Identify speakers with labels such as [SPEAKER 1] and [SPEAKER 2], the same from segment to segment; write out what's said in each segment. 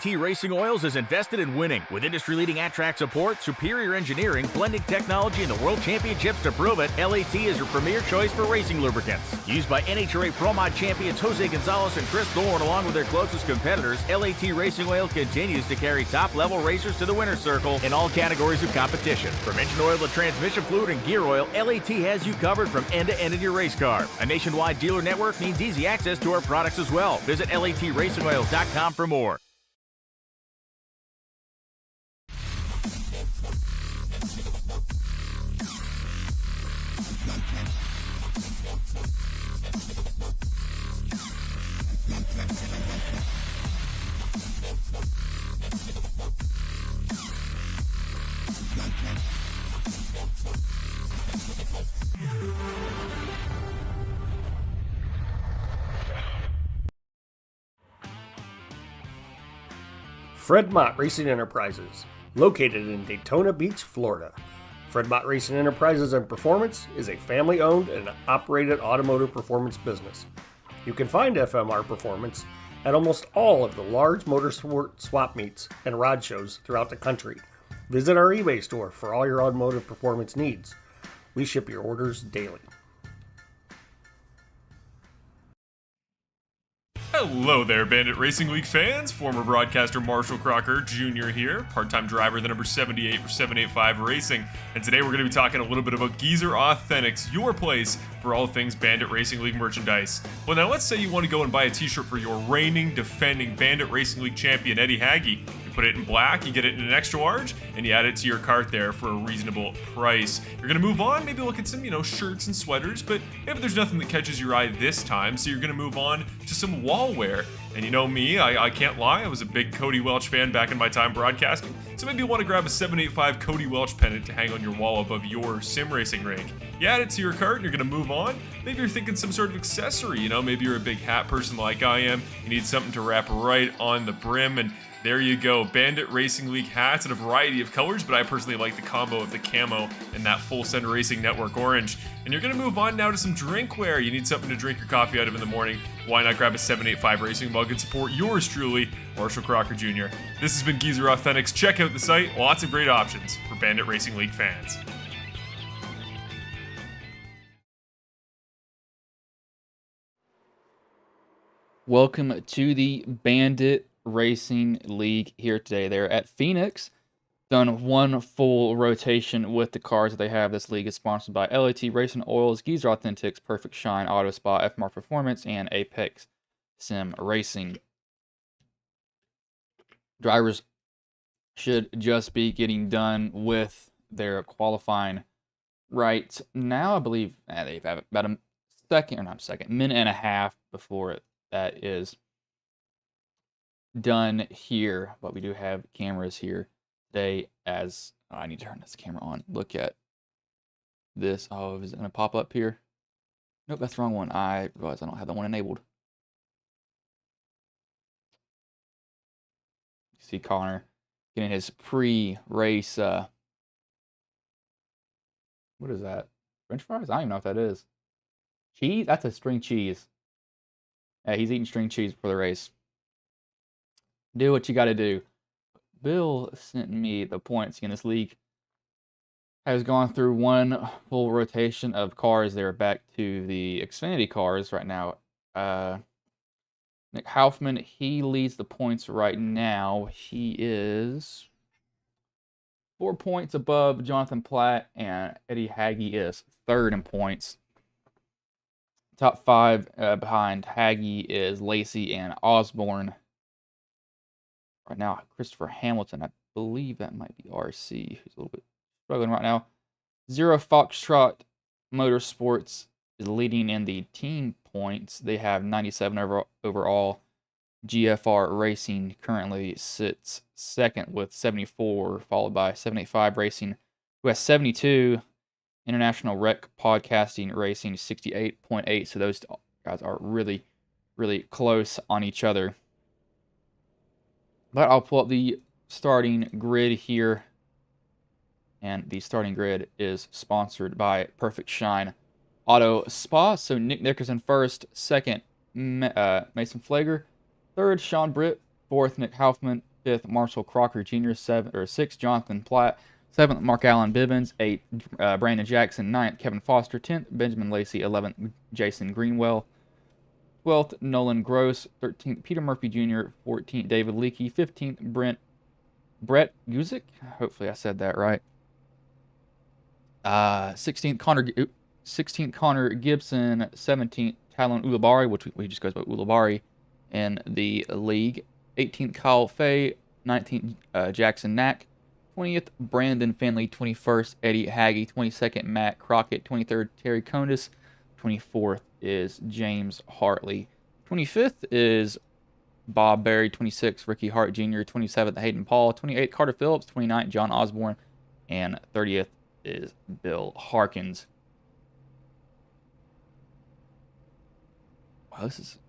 [SPEAKER 1] LAT Racing Oils is invested in winning. With industry-leading at-track support, superior engineering, blending technology, and the World Championships to prove it, LAT is your premier choice for racing lubricants. Used by NHRA Pro Mod champions Jose Gonzalez and Chris Thorne along with their closest competitors, LAT Racing Oil continues to carry top-level racers to the winner's circle in all categories of competition. From engine oil to transmission fluid and gear oil, LAT has you covered from end to end in your race car. A nationwide dealer network means easy access to our products as well. Visit LATRacingOils.com for more.
[SPEAKER 2] Fred Mott Racing Enterprises, located in Daytona Beach, Florida. Fred Mott Racing Enterprises and Performance is a family-owned and operated automotive performance business. You can find FMR Performance at almost all of the large motorsport swap meets and rod shows throughout the country. Visit our eBay store for all your automotive performance needs. We ship your orders daily.
[SPEAKER 3] Hello there, Bandit Racing League fans. Former broadcaster Marshall Crocker Jr. here, part-time driver, the number 78 for 785 Racing. And today we're going to be talking a little bit about Geezer Authentics, your place for all things Bandit Racing League merchandise. Well, now let's say you want to go and buy a t-shirt for your reigning, defending Bandit Racing League champion, Eddie Hagge. You put it in black, you get it in an extra large, and you add it to your cart there for a reasonable price. You're going to move on, maybe look at some, shirts and sweaters, but maybe there's nothing that catches your eye this time, so you're going to move on to some wall wear. And you know me, I can't lie, I was a big Cody Welch fan back in my time broadcasting, so maybe you want to grab a 785 Cody Welch pennant to hang on your wall above your sim racing rink. You add it to your cart and you're going to move on. Maybe you're thinking some sort of accessory, maybe you're a big hat person like I am, you need something to wrap right on the brim, and there you go, Bandit Racing League hats in a variety of colors, but I personally like the combo of the camo and that Full Send Racing Network orange. And you're going to move on now to some drinkware. You need something to drink your coffee out of in the morning. Why not grab a 785 Racing mug and support yours truly, Marshall Crocker Jr. This has been Geezer Authentics. Check out the site. Lots of great options for Bandit Racing League fans.
[SPEAKER 4] Welcome to the Bandit Racing League here today. They're at Phoenix. Done one full rotation with the cars that they have. This league is sponsored by LAT Racing Oils, Geezer Authentics, Perfect Shine, Auto Spa, FMR Performance, and Apex Sim Racing. Drivers should just be getting done with their qualifying right now. I believe they've had about a minute and a half before that is done here, but we do have cameras here today as I need to turn this camera on. Look at this. Oh, is it gonna pop up here? Nope, that's the wrong one. I realize I don't have that one enabled. You see Connor getting his pre-race what is that? French fries? I don't even know what that is. Cheese? That's a string cheese. Yeah, he's eating string cheese before the race. Do what you got to do. Bill sent me the points in this league. Has gone through one full rotation of cars. They're back to the Xfinity cars right now. Nick Hoffman, he leads the points right now. He is 4 points above Jonathan Platt, and Eddie Hagge is third in points. Top five behind Hagge is Lacey and Osborne. Right now, Christopher Hamilton, I believe that might be RC, who's a little bit struggling right now. Zero Foxtrot Motorsports is leading in the team points. They have 97 overall. GFR Racing currently sits second with 74, followed by 785 Racing, who has 72. International Rec Podcasting Racing 68.8. So those guys are really, really close on each other. But I'll pull up the starting grid here. And the starting grid is sponsored by Perfect Shine Auto Spa. So Nick Nickerson first, second Mason Flager, third Sean Britt, fourth Nick Hoffman, 5th, Marshall Crocker Jr., 6th, Jonathan Platt, 7th, Mark Allen Bivens, 8th, Brandon Jackson, 9th, Kevin Foster, 10th, Benjamin Lacey, 11th, Jason Greenwell, 12th, Nolan Gross, 13th, Peter Murphy Jr., 14th, David Leakey, 15th, Brett Guzik, hopefully I said that right, 16th, Connor Gibson, 17th, Talon Ulibarri, which we just goes by Ulibarri in the league, 18th, Kyle Fay, 19th, Jackson Knack, 20th, Brandon Finley, 21st, Eddie Haggy, 22nd, Matt Crockett, 23rd, Terry Condis, 24th is James Hartley, 25th is Bob Berry, 26th, Ricky Hart Jr., 27th, Hayden Paul, 28th, Carter Phillips, 29th, John Osborne, and 30th is Bill Harkins. Wow, this is a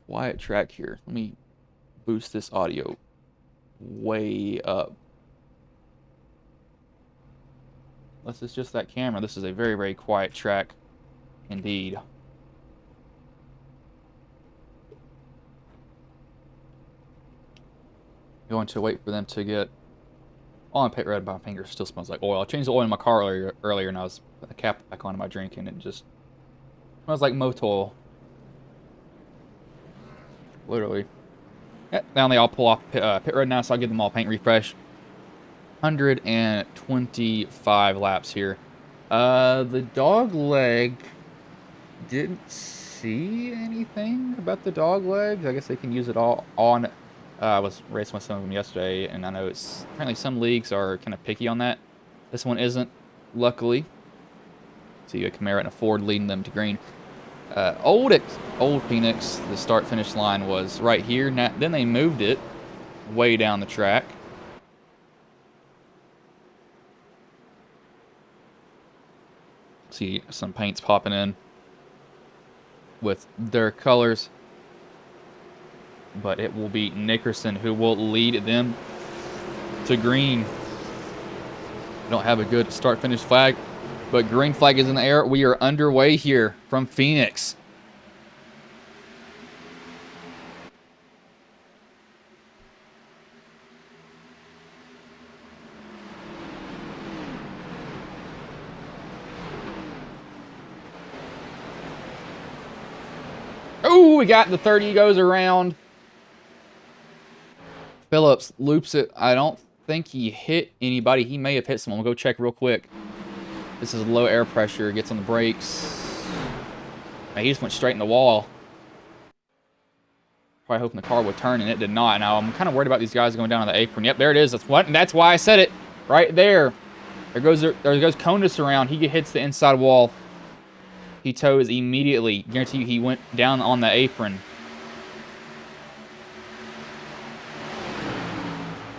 [SPEAKER 4] quiet track here. Let me boost this audio way up. Unless it's just that camera, this is a very, very quiet track indeed. Going to wait for them to get on pit red. My finger still smells like oil. I changed the oil in my car earlier and I was putting the cap back on my drink and it just smells like motor. Literally. Yeah, now they all pull off pit road now, so I'll give them all paint refresh. 125 laps here. The dog leg, didn't see anything about the dog legs. I guess they can use it all on. I was racing with some of them yesterday, and I know it's apparently some leagues are kind of picky on that. This one isn't, luckily. See a Camaro and a Ford leading them to green. Old Phoenix, the start-finish line was right here. Now, then they moved it way down the track. See some paints popping in with their colors. But it will be Nickerson who will lead them to green. We don't have a good start-finish flag, but green flag is in the air. We are underway here from Phoenix. Oh, we got the 30 goes around. Phillips loops it. I don't think he hit anybody. He may have hit someone. We'll go check real quick. This is low air pressure. Gets on the brakes. Man, he just went straight in the wall. Probably hoping the car would turn, and it did not. Now, I'm kind of worried about these guys going down on the apron. Yep, there it is. That's why I said it. Right there. There goes Condis around. He hits the inside wall. He tows immediately. Guarantee you he went down on the apron.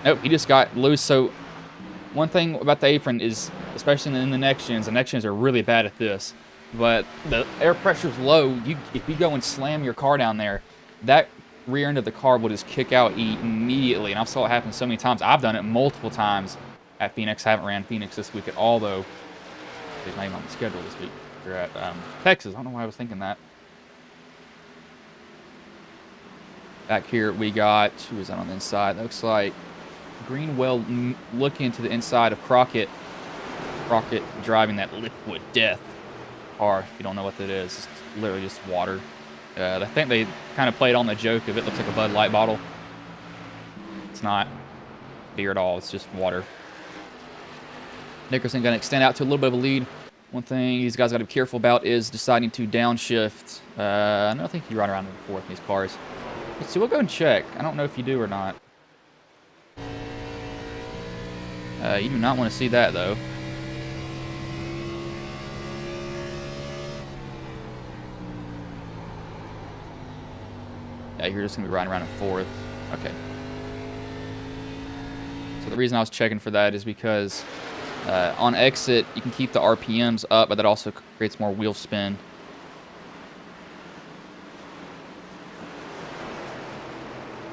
[SPEAKER 4] Nope, he just got loose. So one thing about the apron is, especially in the next gens are really bad at this. But the air pressure's low. If you go and slam your car down there, that rear end of the car will just kick out immediately. And I've saw it happen so many times. I've done it multiple times at Phoenix. I haven't ran Phoenix this week at all, though. They're not even on the schedule this week. They're at Texas. I don't know why I was thinking that. Back here we got, who is that on the inside? That looks like Greenwell looking to the inside of Crockett. Crockett driving that liquid death car. If you don't know what that is, it's literally just water. I think they kind of played on the joke of it looks like a Bud Light bottle. It's not beer at all. It's just water. Nickerson going to extend out to a little bit of a lead. One thing these guys got to be careful about is deciding to downshift. I don't think you ride around and forth in these cars. Let's see, we'll go and check. I don't know if you do or not. You do not want to see that, though. Yeah, you're just going to be riding around and forth. Okay. So the reason I was checking for that is because on exit, you can keep the RPMs up, but that also creates more wheel spin.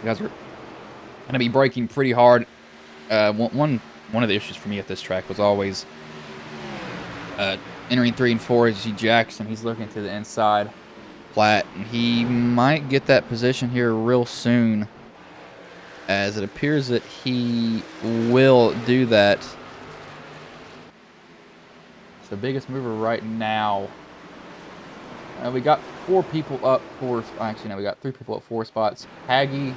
[SPEAKER 4] You guys are going to be braking pretty hard. One of the issues for me at this track was always entering 3 and 4 is Jackson. He's looking to the inside. Platt, and he might get that position here real soon. as it appears that he will do that. So biggest mover right now. We got 4 people up for, actually no, we got 3 people up 4 spots. Haggy,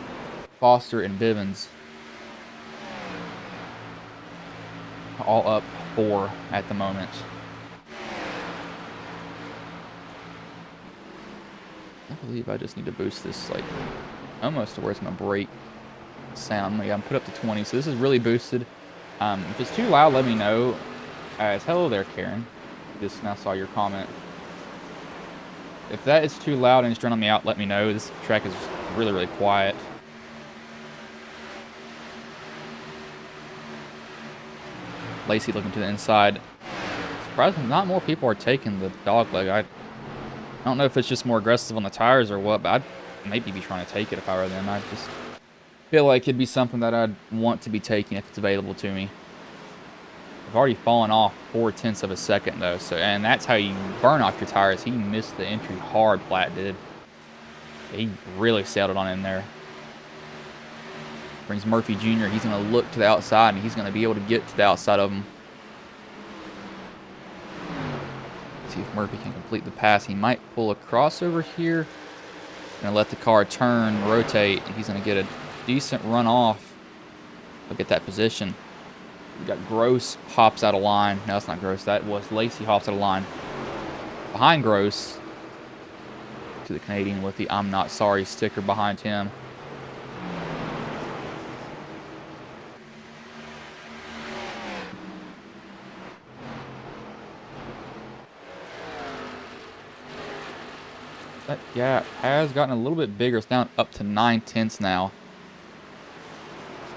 [SPEAKER 4] Foster, and Bivens. All up 4 at the moment. I believe I just need to boost this like almost to where it's gonna break sound. Yeah, I'm put up to 20, so this is really boosted. If it's too loud, let me know. As hello there, Karen. Just now saw your comment. If that is too loud and it's drowning me out, let me know. This track is really, really quiet. Lacey looking to the inside. Surprisingly, not more people are taking the dog leg. I don't know if it's just more aggressive on the tires or what, but I'd maybe be trying to take it if I were them. I just feel like it'd be something that I'd want to be taking if it's available to me. I've already fallen off 0.4 of a second though, so and that's how you burn off your tires. He missed the entry hard, Platt did. He really sailed it on in there. Brings Murphy Jr. He's going to look to the outside, and he's going to be able to get to the outside of him. See if Murphy can complete the pass. He might pull a crossover here. Going to let the car turn, rotate, and he's going to get a decent run off. Look at that position. We got Gross hops out of line. No, that's not Gross. That was Lacey hops out of line. Behind Gross, to the Canadian with the "I'm not sorry" sticker behind him. That gap has gotten a little bit bigger. It's down up to 0.9 now.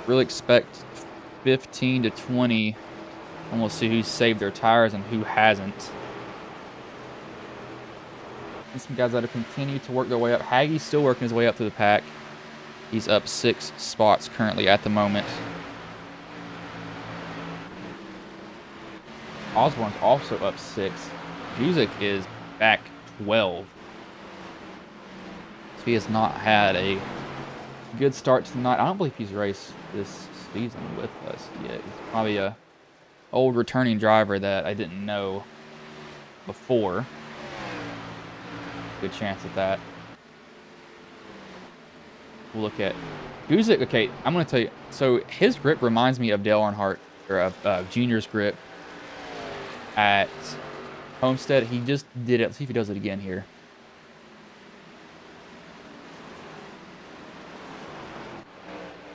[SPEAKER 4] Really expect 15 to 20, and we'll see who saved their tires and who hasn't. And some guys that have continued to work their way up. Haggy's still working his way up to the pack. He's up 6 spots currently at the moment. Osborne's also up 6. Juzik is back 12. So he has not had a good start to the night. I don't believe he's raced this season with us yet. He's probably a old returning driver that I didn't know before. Good chance at that. We'll look at Guzik. Okay, I'm going to tell you. So his grip reminds me of Dale Earnhardt, or of Junior's grip at Homestead. He just did it. Let's see if he does it again here.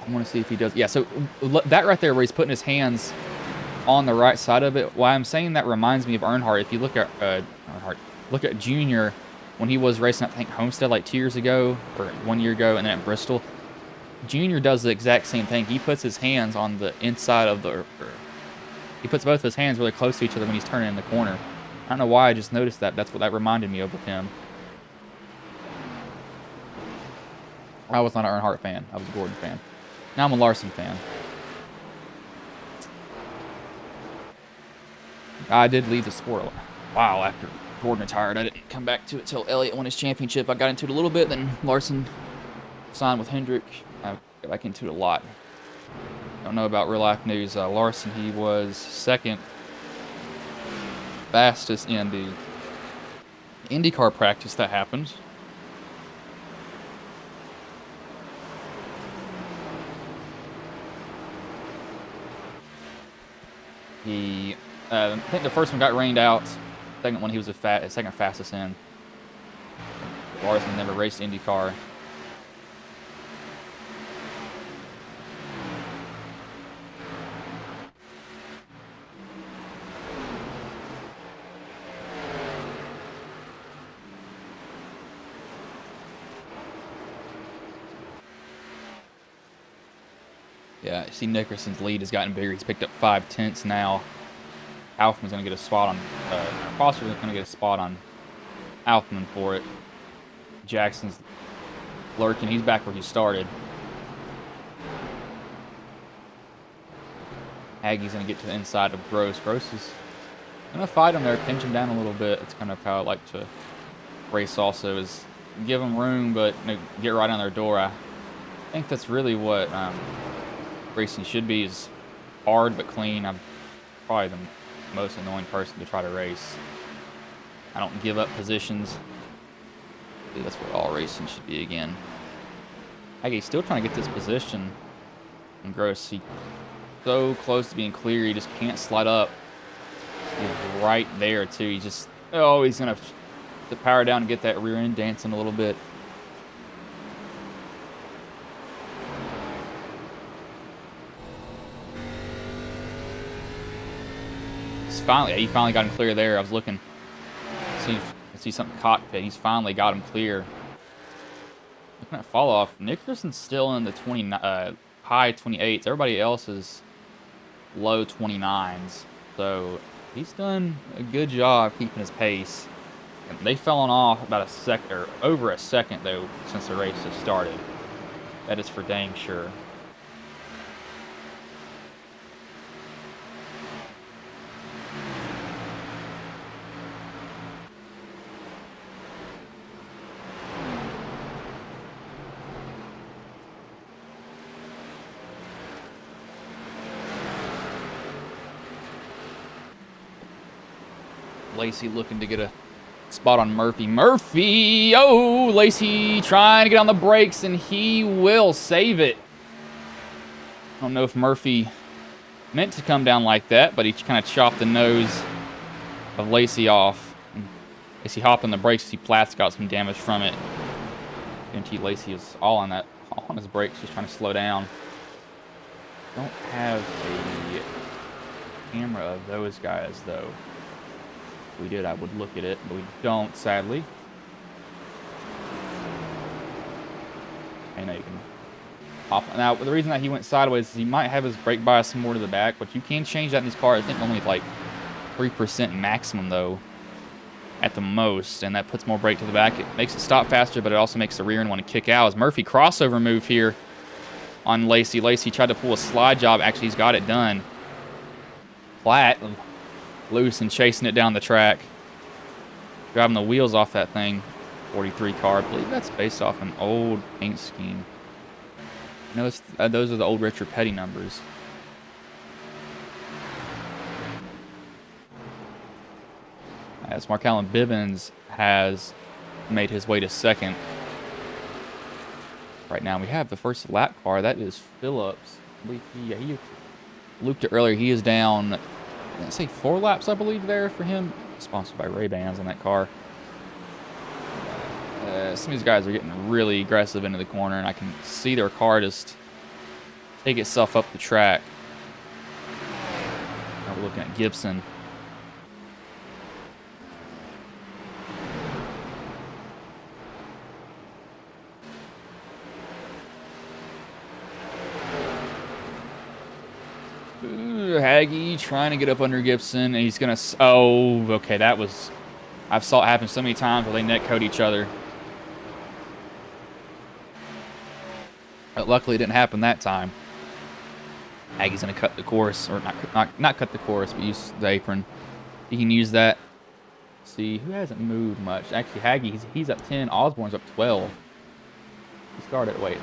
[SPEAKER 4] I want to see if he does. Yeah, so that right there where he's putting his hands on the right side of it. Why I'm saying that reminds me of Earnhardt. If you look at Earnhardt, look at Junior when he was racing, I think, Homestead like 2 years ago or 1 year ago, and then at Bristol. Junior does the exact same thing. He puts his hands on the inside of the... He puts both of his hands really close to each other when he's turning in the corner. I don't know why I just noticed that. That's what that reminded me of with him. I was not an Earnhardt fan. I was a Gordon fan. Now I'm a Larson fan. I did leave the sport. Wow, after Gordon retired, I didn't come back to it till Elliott won his championship. I got into it a little bit, then Larson signed with Hendrick. I got back into it a lot. Don't know about real life news. Larson, he was second fastest in the IndyCar practice that happened. I think the first one got rained out. Second one, he was second fastest in. Larson never raced IndyCar. Yeah, I see Nickerson's lead has gotten bigger. He's picked up 0.5 now. Alfman's going to get a spot on... Foster's going to get a spot on Alfman for it. Jackson's lurking. He's back where he started. Haggie's going to get to the inside of Gross. Gross is going to fight him there, pinch him down a little bit. It's kind of how I like to race also, is give them room, but get right on their door. I think that's really what racing should be, is hard but clean. I'm probably the most annoying person to try to race. I don't give up positions. I think that's what all racing should be again. He's still trying to get this position. And Gross, he's so close to being clear, he just can't slide up. He's right there too. He's just, oh, he's gonna the power down and get that rear end dancing a little bit. He finally got him clear there. I was looking, see something cockpit. He's finally got him clear. Looking at fall off, Nickerson's still in the high 28s. Everybody else is low 29s. So he's done a good job keeping his pace. And they've fallen off about a second, or over a second though, since the race has started. That is for dang sure. Lacey looking to get a spot on Murphy. Murphy! Oh, Lacey trying to get on the brakes, and he will save it. I don't know if Murphy meant to come down like that, but he kind of chopped the nose of Lacey off. Lacey hopped on the brakes. He Platt's got some damage from it. Guarantee Lacey is all on his brakes, just trying to slow down. Don't have a camera of those guys though. If we did, I would look at it, but we don't, sadly. And now you can hop. Now, the reason that he went sideways is he might have his brake bias more to the back, but you can change that in these cars. I think only like 3% maximum, though, at the most, and that puts more brake to the back. It makes it stop faster, but it also makes the rear end want to kick out. As Murphy crossover move here on Lacey. Lacey tried to pull a slide job. Actually, he's got it done. Platt loose and chasing it down the track. Driving the wheels off that thing. 43 car. I believe that's based off an old paint scheme. I know those are the old Richard Petty numbers. As Mark Allen Bibbins has made his way to second. Right now we have the first lap car. That is Phillips. I believe he looped it earlier. He is down, let's say 4 laps, I believe, there for him. Sponsored by Ray-Bans on that car. Some of these guys are getting really aggressive into the corner, and I can see their car just take itself up the track. Now we're looking at Gibson. Haggy trying to get up under Gibson, and he's gonna. Oh, okay, that was. I've saw it happen so many times where they netcode each other. But luckily, it didn't happen that time. Haggy's gonna cut the course, or not cut the course, but use the apron. He can use that. See who hasn't moved much. Actually, Haggy, he's up 10. Osborne's up 12. He started. Wait,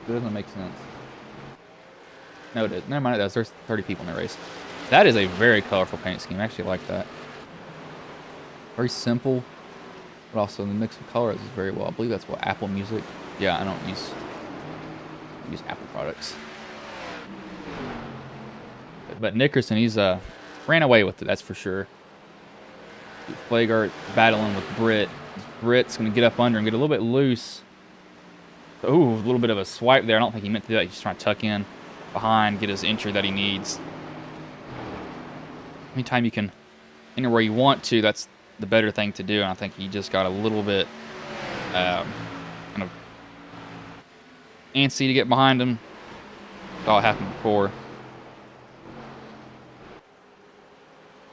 [SPEAKER 4] it doesn't make sense. No, it is. Never mind, it does. There's 30 people in the race. That is a very colorful paint scheme. I actually like that. Very simple, but also the mix of colors is very well. I believe that's what Apple Music. Yeah, I don't use Apple products. But Nickerson, he's ran away with it. That's for sure. Flagart battling with Britt. Britt's gonna get up under and get a little bit loose. Ooh, a little bit of a swipe there. I don't think he meant to do that. He's trying to tuck in behind, get his entry that he needs. Anytime you can enter where you want to, that's the better thing to do. And I think he just got a little bit kind of antsy to get behind him. Saw it happen before.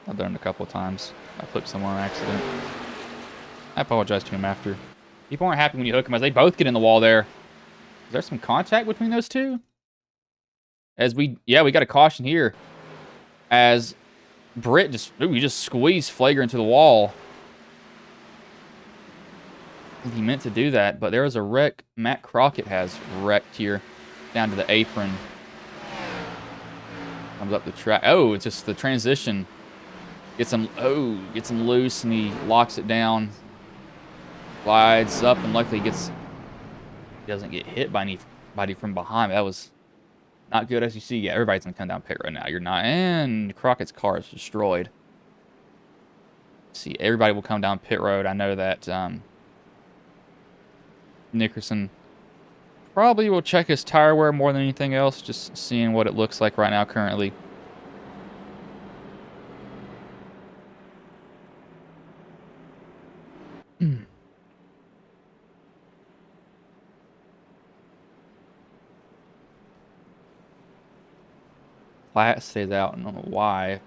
[SPEAKER 4] I've done it a couple of times. I flipped someone on accident. I apologize to him after. People aren't happy when you hook them, as they both get in the wall there. Is there some contact between those two? We got a caution here. As Britt he just squeezed Flager into the wall. He meant to do that, but there was a wreck. Matt Crockett has wrecked here down to the apron. Comes up the track. Oh, it's just the transition. Gets him loose, and he locks it down. Glides up, and luckily he doesn't get hit by anybody from behind. That was not good. As you see, yeah, everybody's going to come down pit right now. You're not. And Crockett's car is destroyed. See, everybody will come down pit road. I know that Nickerson probably will check his tire wear more than anything else, just seeing what it looks like right now currently. Platt stays out. I don't know why.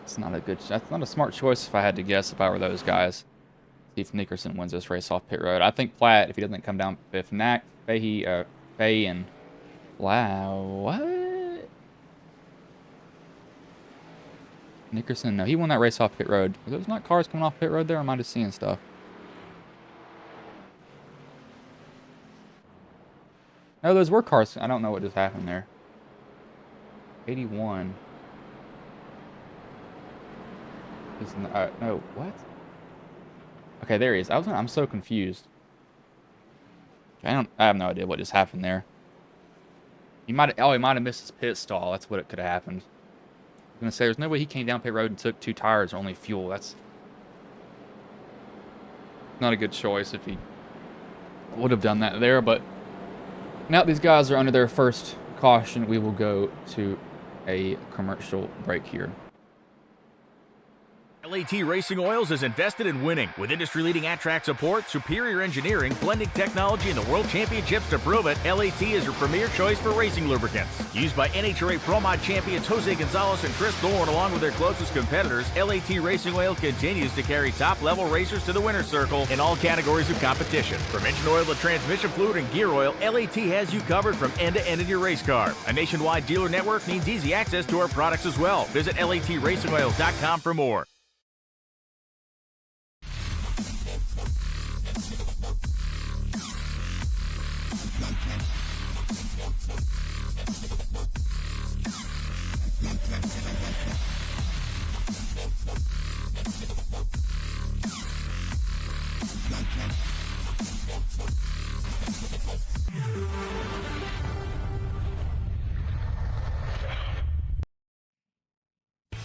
[SPEAKER 4] It's not a good. That's not a smart choice if I had to guess. If I were those guys, see if Nickerson wins this race off pit road. I think Platt, if he doesn't come down, if Fay and wow, what? Nickerson, no, he won that race off pit road. There's not cars coming off pit road there. Or am I just seeing stuff? No, those were cars. I don't know what just happened there. 81. No, what? Okay, there he is. I'm so confused. I have no idea what just happened there. He might have missed his pit stall. That's what it could have happened. I'm gonna say there's no way he came down pit road and took 2 tires or only fuel. That's not a good choice if he would have done that there, but now these guys are under their first caution. We will go to a commercial break here.
[SPEAKER 1] Lat Racing Oils is invested in winning. With industry-leading at-track support, superior engineering, blending technology, and the World Championships to prove it, LAT is your premier choice for racing lubricants. Used by NHRA Pro Mod champions Jose Gonzalez and Chris Thorne, along with their closest competitors, Lat Racing Oil continues to carry top-level racers to the winner's circle in all categories of competition. From engine oil to transmission fluid and gear oil, LAT has you covered from end to end in your race car. A nationwide dealer network means easy access to our products as well. Visit LATRacingOils.com for more.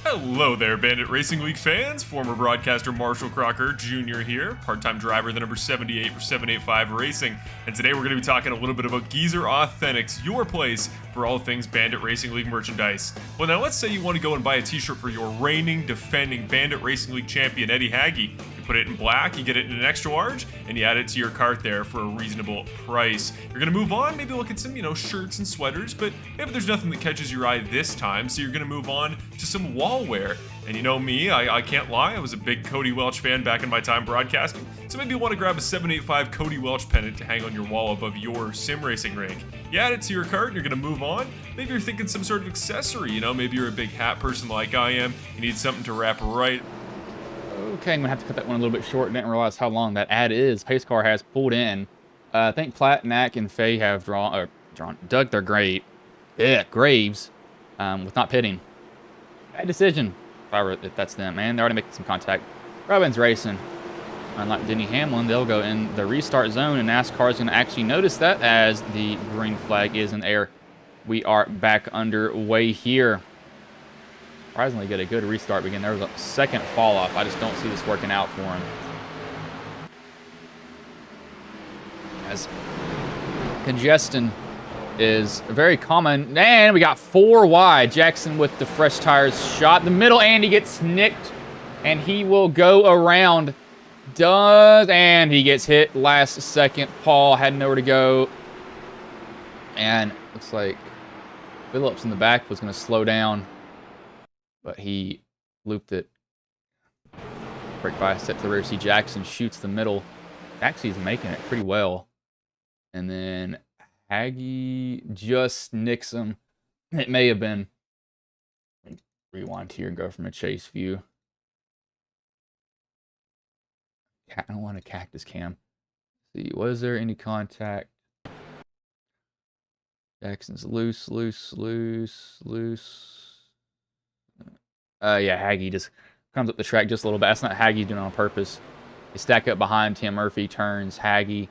[SPEAKER 3] Hello there, Bandit Racing League fans. Former broadcaster Marshall Crocker Jr. here, part-time driver, the number 78 for 785 Racing. And today we're going to be talking a little bit about Geezer Authentics, your place for all things Bandit Racing League merchandise. Well, now let's say you want to go and buy a t-shirt for your reigning, defending Bandit Racing League champion, Eddie Haggy. You put it in black, you get it in an extra large, and you add it to your cart there for a reasonable price. You're going to move on, maybe look at some, shirts and sweaters, but maybe there's nothing that catches your eye this time, so you're going to move on to some wall wear. And you know me, I can't lie, I was a big Cody Welch fan back in my time broadcasting, so maybe you want to grab a 785 Cody Welch pennant to hang on your wall above your sim racing rig. You add it to your cart, and you're going to move on. Maybe you're thinking some sort of accessory, maybe you're a big hat person like I am, you need something to wrap right.
[SPEAKER 4] Okay, I'm going to have to cut that one a little bit short. Didn't realize how long that ad is. Pace car has pulled in. I think Platt, Knack, and Fay have dug their graves with not pitting. Bad decision, if that's them, man. They're already making some contact. Robbins Racing. Unlike Denny Hamlin, they'll go in the restart zone, and NASCAR is going to actually notice that as the green flag is in the air. We are back underway here. Surprisingly get a good restart begin. There was a second fall off. I just don't see this working out for him. As congestion is very common. And we got 4 wide. Jackson with the fresh tires shot. The middle, and he gets nicked. And he will go around. And he gets hit last second. Paul had nowhere to go. And looks like Phillips in the back was going to slow down. But he looped it. Break by, step to the rear. See Jackson shoots the middle. Actually, he's making it pretty well. And then Haggy just nicks him. It may have been. Rewind here and go from a chase view. I don't want a cactus cam. Let's see, was there any contact? Jackson's loose. Yeah, Haggy just comes up the track just a little bit. That's not Haggy doing it on purpose. They stack up behind Tim Murphy, turns Haggy.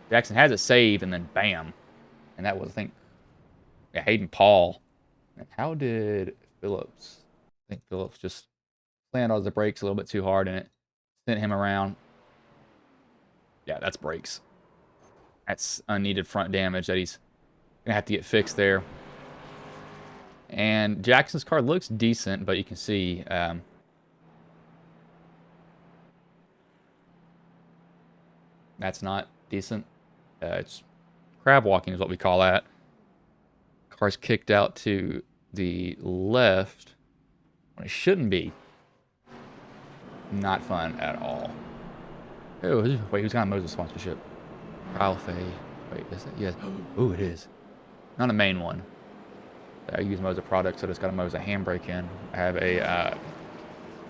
[SPEAKER 4] Jackson has it saved, and then bam. And that was, I think, yeah, Hayden Paul. And how did Phillips? I think Phillips just slammed on the brakes a little bit too hard, and it sent him around. Yeah, that's brakes. That's unneeded front damage that he's gonna have to get fixed there. And Jackson's car looks decent, but you can see that's not decent. It's crab walking is what we call that. Car's kicked out to the left when it shouldn't be. Not fun at all. Oh, wait, who's got a Moses sponsorship? Kyle Fay. Wait, is it? Yes. Oh, it is. Not a main one. I use Moza products, so it's got a Moza handbrake in. I have a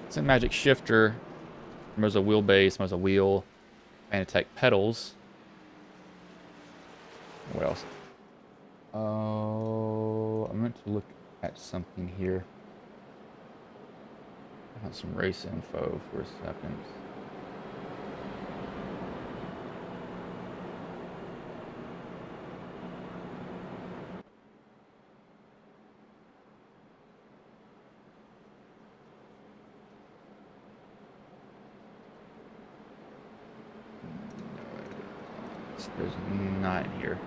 [SPEAKER 4] Sim Magic shifter, Moza wheelbase, Moza wheel, Fanatec pedals. What else? Oh, I meant to look at something here. I have some race info for a second. There's 9 here.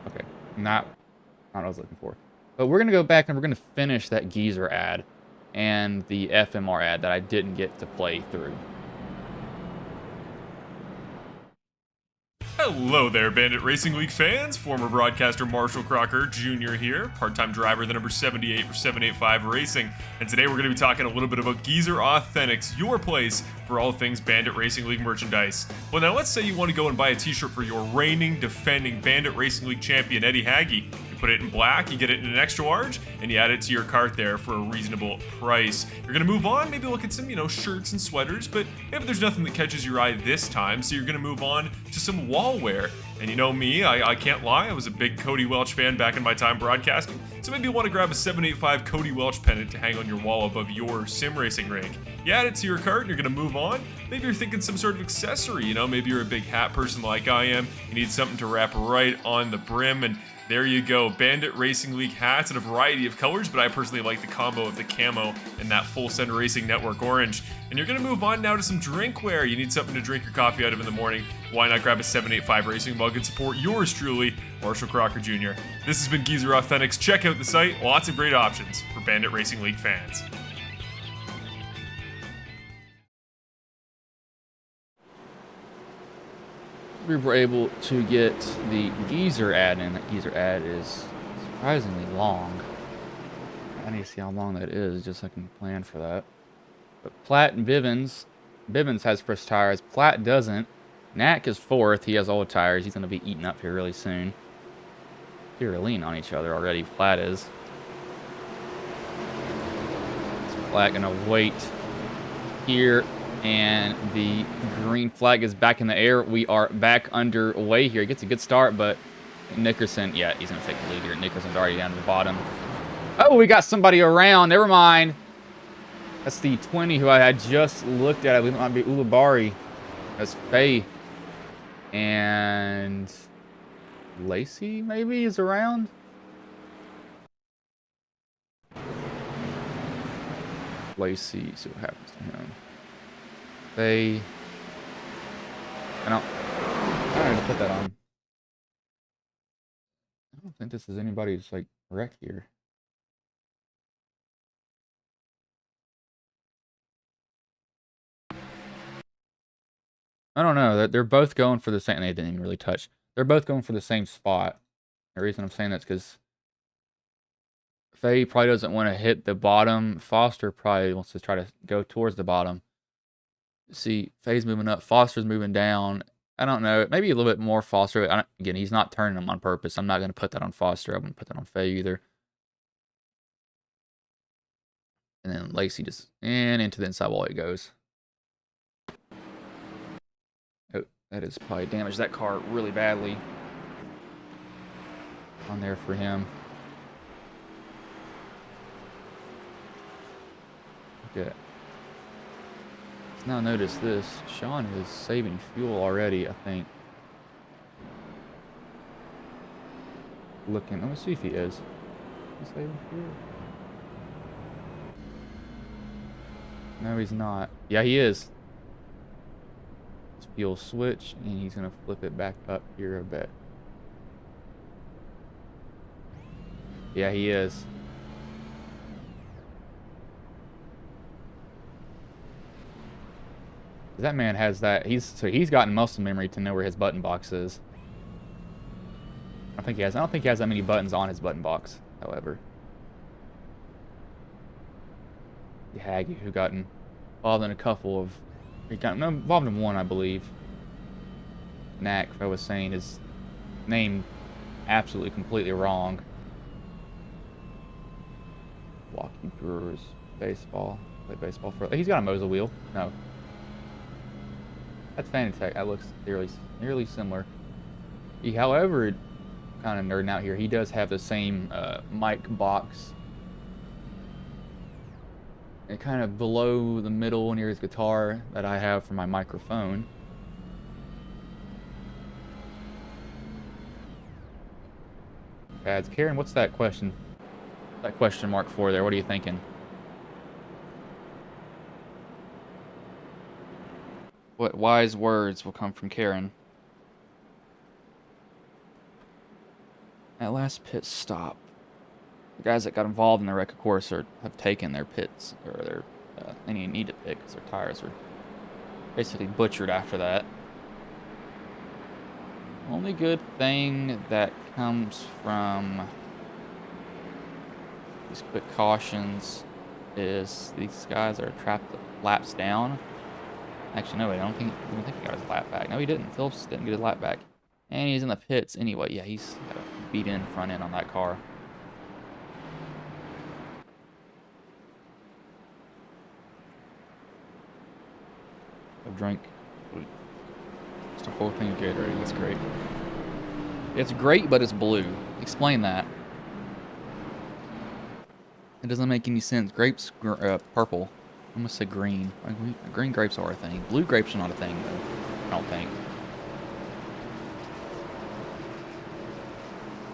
[SPEAKER 4] Okay, not what I was looking for. But we're gonna go back and we're gonna finish that Geezer ad and the FMR ad that I didn't get to play through.
[SPEAKER 3] Hello there, Bandit Racing League fans. Former broadcaster Marshall Crocker Jr. here, part-time driver, the number 78 for 785 Racing. And today we're going to be talking a little bit about Geezer Authentics, your place for all things Bandit Racing League merchandise. Well, now let's say you want to go and buy a t-shirt for your reigning, defending Bandit Racing League champion, Eddie Haggy. You put it in black, you get it in an extra large, and you add it to your cart there for a reasonable price. You're going to move on, maybe look at some, shirts and sweaters, but maybe there's nothing that catches your eye this time, so you're going to move on to some wall wear. And you know me, I can't lie, I was a big Cody Welch fan back in my time broadcasting, so maybe you want to grab a 785 Cody Welch pennant to hang on your wall above your sim racing rig. You add it to your cart and you're going to move on. Maybe you're thinking some sort of accessory, maybe you're a big hat person like I am, you need something to wrap right on the brim, and there you go, Bandit Racing League hats in a variety of colors, but I personally like the combo of the camo and that Full Send Racing Network orange. And you're going to move on now to some drinkware. You need something to drink your coffee out of in the morning. Why not grab a 785 Racing mug and support yours truly, Marshall Crocker Jr. This has been Geezer Authentics. Check out the site. Lots of great options for Bandit Racing League fans.
[SPEAKER 4] We were able to get the Geezer ad in. That Geezer ad is surprisingly long. I need to see how long that is just so I can plan for that. But Platt and Bivens has fresh tires. Platt doesn't. Knack is 4th. He has old tires. He's going to be eaten up here really soon. They're leaning on each other already. Platt is. Is Platt going to wait here? And the green flag is back in the air. We are back underway here. He gets a good start, but Nickerson, yeah, he's going to take the lead here. Nickerson's already down to the bottom. Oh, we got somebody around. Never mind. That's the 20 who I had just looked at. I believe it might be Ulibarri. That's Faye. And Lacey maybe is around. Lacey, see what happens to him. Faye. I don't need to put that on. I don't think this is anybody's wreck here. I don't know. They're both going for the same. They didn't even really touch. They're both going for the same spot. The reason I'm saying that's because Faye probably doesn't want to hit the bottom. Foster probably wants to try to go towards the bottom. See, Faye's moving up. Foster's moving down. I don't know. Maybe a little bit more Foster. Again, he's not turning them on purpose. I'm not going to put that on Foster. I'm going to put that on Faye either. And then Lacey just, and into the inside wall it goes. Oh, that has probably damaged that car really badly. On there for him. Look at. Let's now notice this. Sean is saving fuel already, I think. Looking, let me see if he is. He's saving fuel. No, he's not. Yeah, he is. Fuel switch, and he's gonna flip it back up here a bit. Yeah, he is. That man has that. He's gotten muscle memory to know where his button box is. I don't think he has that many buttons on his button box, however. Haggy, who got involved in a couple of... He got involved in one, I believe. Knack, I was saying his name absolutely completely wrong. Walking Brewers, baseball. Play baseball for... He's got a Mosa wheel. No. That's Fanatec. That looks nearly similar. He, however, kind of nerding out here, he does have the same mic box. And kind of below the middle near his guitar that I have for my microphone. Pads. Karen, what's that question? That question mark for there? What are you thinking? What wise words will come from Karen? At last pit stop. The guys that got involved in the wreck, of course, have taken their pits, or their any need to pit because their tires were basically butchered after that. Only good thing that comes from these quick cautions is these guys are trapped laps down. Actually, no, I don't think he got his lap back. No, he didn't. Phillips didn't get his lap back. And he's in the pits anyway. Yeah, he's got a beat in front end on that car. I've drank just a whole thing of Gatorade. That's great. It's great, but it's blue. Explain that. It doesn't make any sense. Grapes, purple. I'm gonna say green. Green grapes are a thing. Blue grapes are not a thing, though. I don't think.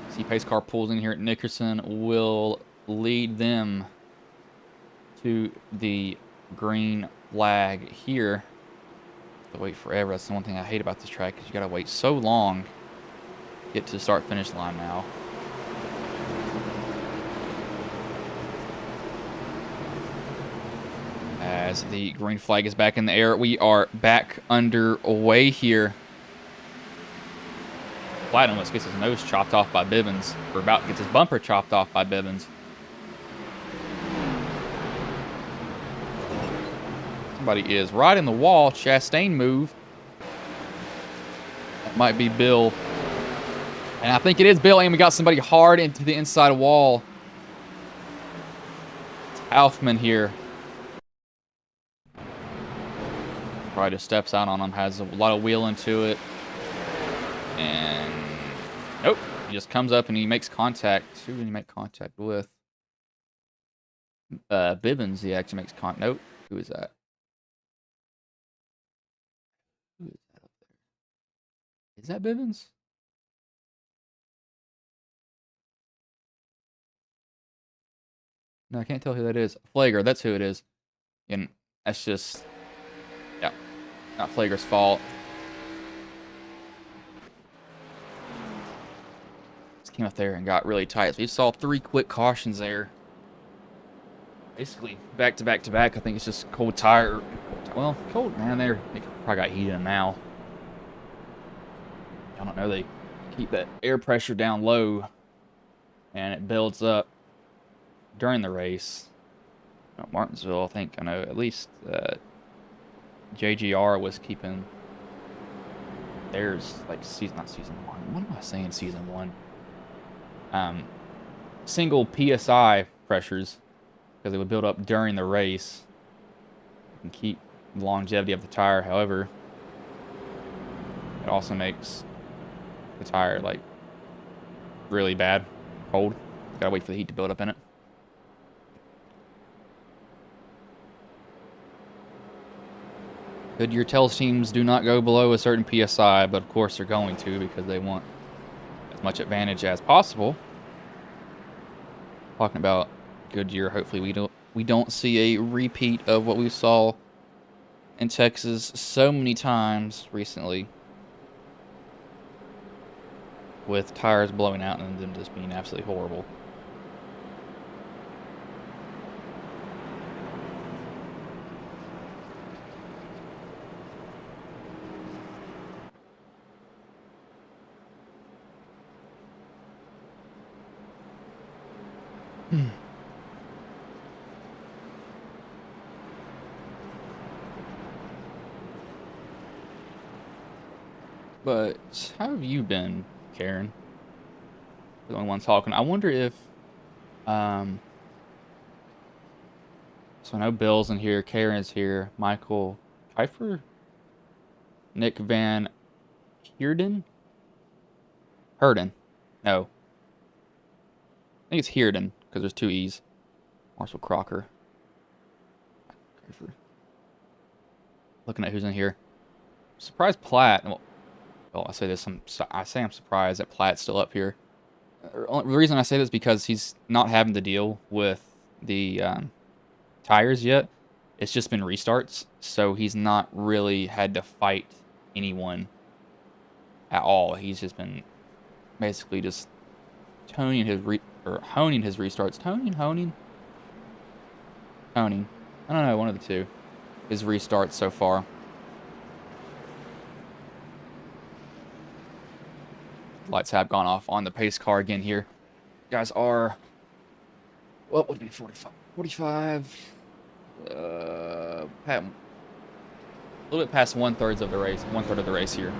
[SPEAKER 4] See, pace car pulls in here at Nickerson. Will lead them to the green flag here. To wait forever. That's the one thing I hate about this track, is you gotta wait so long to get to the start-finish line now. As the green flag is back in the air, we are back underway here. Platinum gets his nose chopped off by Bivens, or gets his bumper chopped off by Bivens. Somebody is right in the wall. Chastain move. That might be Bill. And I think it is Bill, and we got somebody hard into the inside wall. It's Alfman here. Probably just steps out on him, has a lot of wheel into it. And nope, he just comes up and he makes contact. Who did he make contact with? Bivens, he actually makes contact. Nope, who is that? Who is that up there? Is that Bivens? No, I can't tell who that is. Flager, that's who it is. And that's just, yeah, not Flager's fault. Just came up there and got really tight. So you saw 3 quick cautions there. Basically, back to back to back. I think it's just cold tire. Well, cold, man, they probably got heat in them now. I don't know, they keep that air pressure down low and it builds up during the race. Martinsville, I think, I know at least JGR was keeping theirs like not season 1. What am I saying? Season 1. Single PSI pressures because it would build up during the race and keep the longevity of the tire. However, it also makes the tire like really bad, cold. Gotta wait for the heat to build up in it. Goodyear tells teams do not go below a certain PSI, but of course they're going to because they want as much advantage as possible. Talking about Goodyear, hopefully we don't see a repeat of what we saw in Texas so many times recently, with tires blowing out and them just being absolutely horrible. But how have you been, Karen? The only one talking. I wonder if, so I know Bill's in here, Karen's here, Michael Kiefer, Nick Van Heerden? No. I think it's Heerden, because there's two E's. Marshall Crocker. Looking at who's in here. Surprised Platt. Well, I say this. I'm surprised that Platt's still up here. The reason I say this is because he's not having to deal with the tires yet. It's just been restarts, so he's not really had to fight anyone at all. He's just been basically just honing his restarts. Honing. I don't know, one of the two. His restarts so far. Lights have gone off on the pace car again here. Guys are, what would be 45? A little bit past 1/3 of the race. 1/3 of the race here.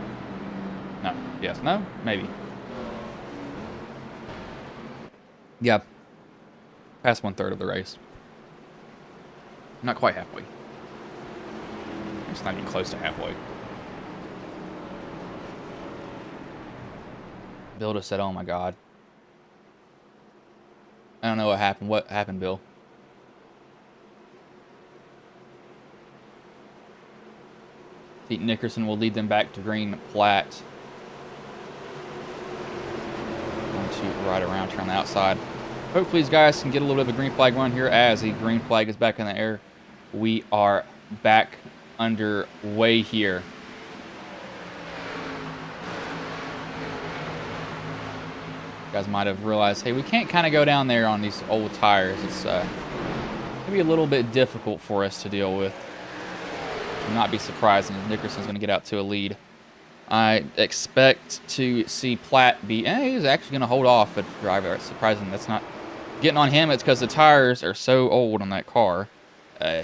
[SPEAKER 4] No. Yes. No. Maybe. Yeah. Past 1/3 of the race. Not quite halfway. It's not even close to halfway. Bill just said, "Oh my God." I don't know what happened. What happened, Bill? Pete Nickerson will lead them back to green. Platt. Going to ride around here on the outside. Hopefully these guys can get a little bit of a green flag run here as the green flag is back in the air. We are back underway here. You guys might have realized, hey, we can't kind of go down there on these old tires. It's maybe a little bit difficult for us to deal with. Will not be surprising if Nickerson's going to get out to a lead. I expect to see Platt be, he's actually going to hold off a driver. It's surprising that's not getting on him. It's because the tires are so old on that car.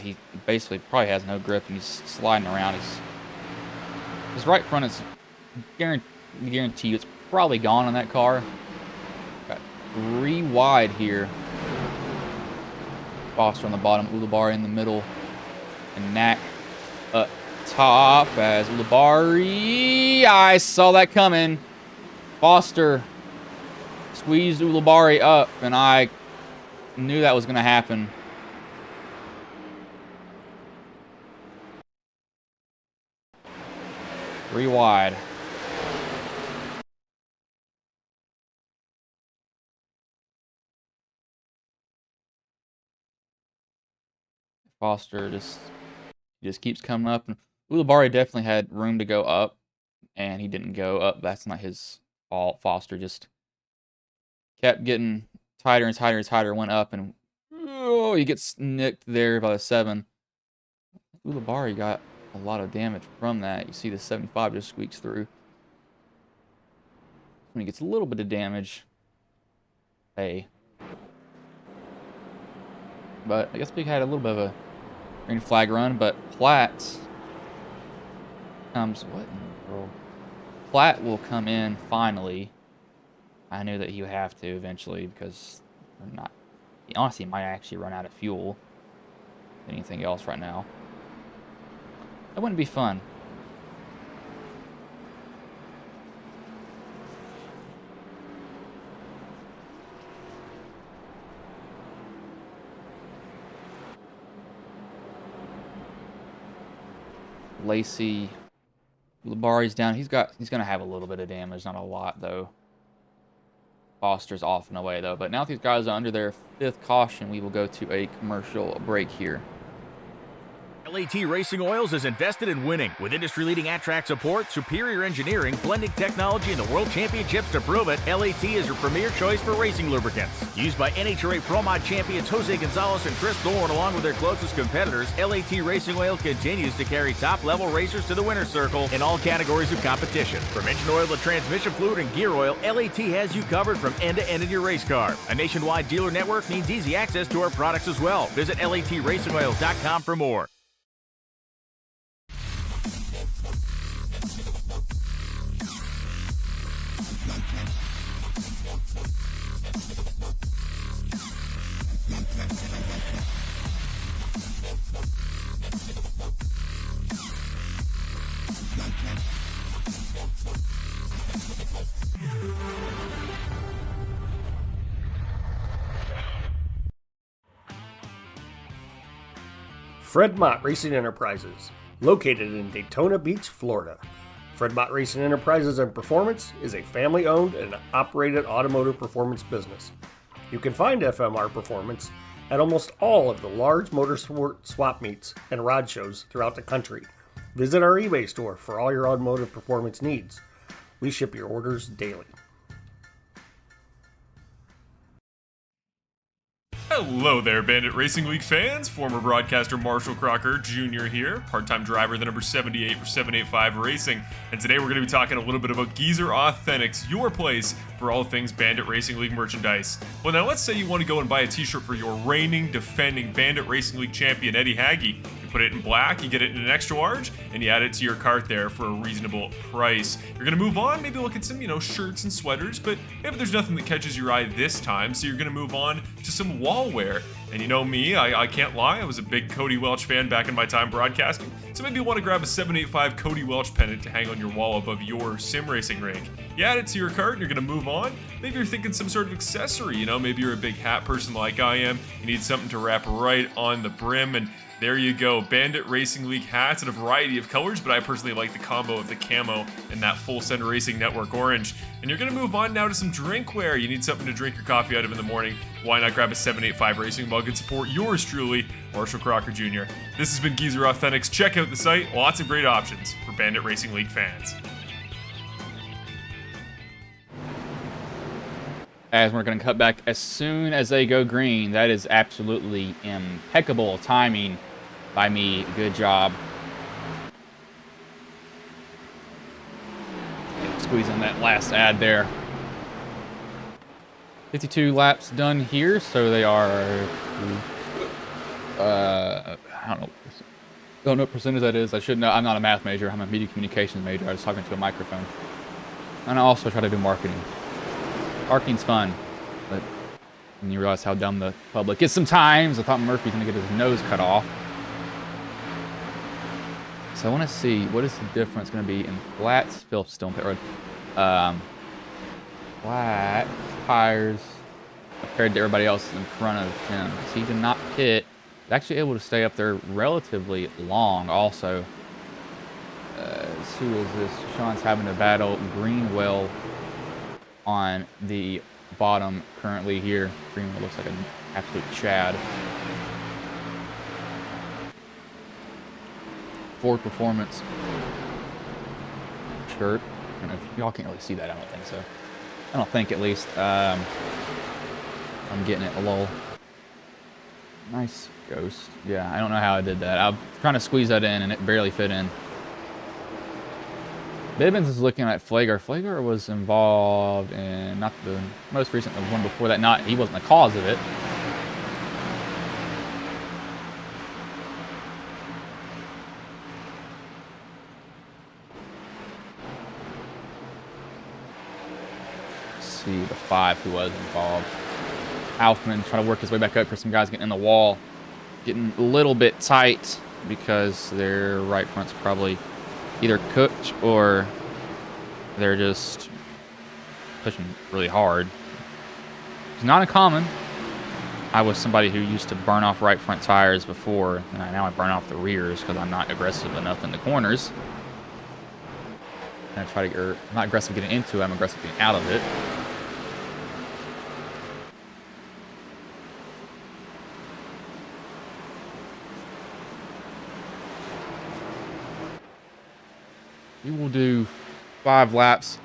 [SPEAKER 4] He basically probably has no grip and he's sliding around. His right front is guarantee you it's probably gone on that car. Got 3 wide here. Foster on the bottom, Ulibarri in the middle, and Knack up top as Ulibarri. I saw that coming. Foster squeezed Ulibarri up, and I knew that was going to happen. Three wide. Foster just keeps coming up, and Ulibarri definitely had room to go up, and he didn't go up. That's not his fault. Foster just kept getting tighter and tighter and tighter. Went up, and he gets nicked there by the 7. Ulibarri got a lot of damage from that. You see the 75 just squeaks through. When he gets a little bit of damage, hey. But I guess we had a little bit of a green flag run, but Platt comes, what in the world? Platt will come in finally. I knew that he would have to eventually because we're not Honestly, might actually run out of fuel. Anything else right now. That wouldn't be fun. Lacey, Labari's down. He's gonna have a little bit of damage, not a lot though. Foster's off and away though. But now that these guys are under their 5th caution, we will go to a commercial break here.
[SPEAKER 1] Lat Racing Oils is invested in winning. With industry-leading at-track support, superior engineering, blending technology, and the World Championships to prove it, LAT is your premier choice for racing lubricants. Used by NHRA Pro Mod champions Jose Gonzalez and Chris Thorne, along with their closest competitors, Lat Racing Oil continues to carry top-level racers to the winner's circle in all categories of competition. From engine oil to transmission fluid and gear oil, LAT has you covered from end to end in your race car. A nationwide dealer network means easy access to our products as well. Visit LATRacingOils.com for more.
[SPEAKER 2] Fred Mott Racing Enterprises, located in Daytona Beach, Florida. Fred Mott Racing Enterprises and Performance is a family-owned and operated automotive performance business. You can find FMR Performance at almost all of the large motorsport swap meets and rod shows throughout the country. Visit our eBay store for all your automotive performance needs. We ship your orders daily.
[SPEAKER 3] Hello there, Bandit Racing League fans. Former broadcaster Marshall Crocker Jr. here, part-time driver, the number 78 for 785 Racing. And today we're going to be talking a little bit about Geezer Authentics, your place for all things Bandit Racing League merchandise. Well, now let's say you want to go and buy a t-shirt for your reigning, defending Bandit Racing League champion, Eddie Haggie. You put it in black, you get it in an extra large, and you add it to your cart there for a reasonable price. You're going to move on, maybe look at some, shirts and sweaters, but maybe there's nothing that catches your eye this time, so you're going to move on to some wall wear. And you know me, I can't lie, I was a big Cody Welch fan back in my time broadcasting, so maybe you want to grab a 785 Cody Welch pennant to hang on your wall above your sim racing rig. You add it to your cart and you're going to move on. Maybe you're thinking some sort of accessory, maybe you're a big hat person like I am, you need something to wrap right on the brim, and there you go, Bandit Racing League hats in a variety of colors, but I personally like the combo of the camo and that Full Send Racing Network orange. And you're going to move on now to some drinkware. You need something to drink your coffee out of in the morning. Why not grab a 785 Racing mug and support yours truly, Marshall Crocker Jr. This has been Geezer Authentics. Check out the site. Lots of great options for Bandit Racing League fans.
[SPEAKER 4] As we're going to cut back as soon as they go green. That is absolutely impeccable timing by me. Good job. Squeeze in that last ad there. 52 laps done here, so they are, I don't know what percentage that is. I should know. I'm not a math major. I'm a media communications major. I was talking to a microphone. And I also try to do marketing. Marketing's fun, but when you realize how dumb the public is sometimes, I thought Murphy's going to get his nose cut off. So I want to see, what is the difference going to be in Blatt's still in pit road. Blatt tires compared to everybody else in front of him. So he did not pit. He's actually able to stay up there relatively long also. Who is this? Sean's having to battle Greenwell on the bottom currently here. Greenwell looks like an absolute Chad. Ford Performance shirt. I don't know if y'all can't really see that. I don't think so. I don't think, at least. I'm getting it. A lull. Nice ghost. Yeah, I don't know how I did that. I'm trying to squeeze that in, and it barely fit in. Bibbins is looking at Flager. Flager was involved in, not the most recent, the one before that. He wasn't the cause of it. Let's see the 5 who was involved. Alfman trying to work his way back up here. Some guys getting in the wall, getting a little bit tight because their right front's probably either cooked or they're just pushing really hard. It's not uncommon. I was somebody who used to burn off right front tires before, and now I burn off the rears because I'm not aggressive enough in the corners. And I try to, I'm not aggressive getting into it, I'm aggressive getting out of it. We will do 5 laps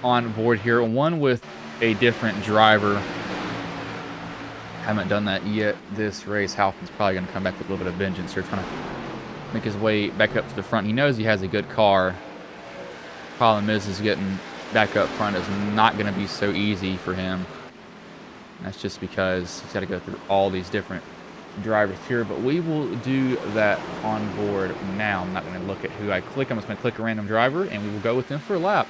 [SPEAKER 4] on board here, one with a different driver. Haven't done that yet this race. Halpin's probably going to come back with a little bit of vengeance here, trying to make his way back up to the front. He knows he has a good car. Problem is getting back up front is not going to be so easy for him. And that's just because he's got to go through all these different drivers here, but we will do that on board now. I'm not going to look at who I click. I'm just going to click a random driver, and we will go with them for a lap.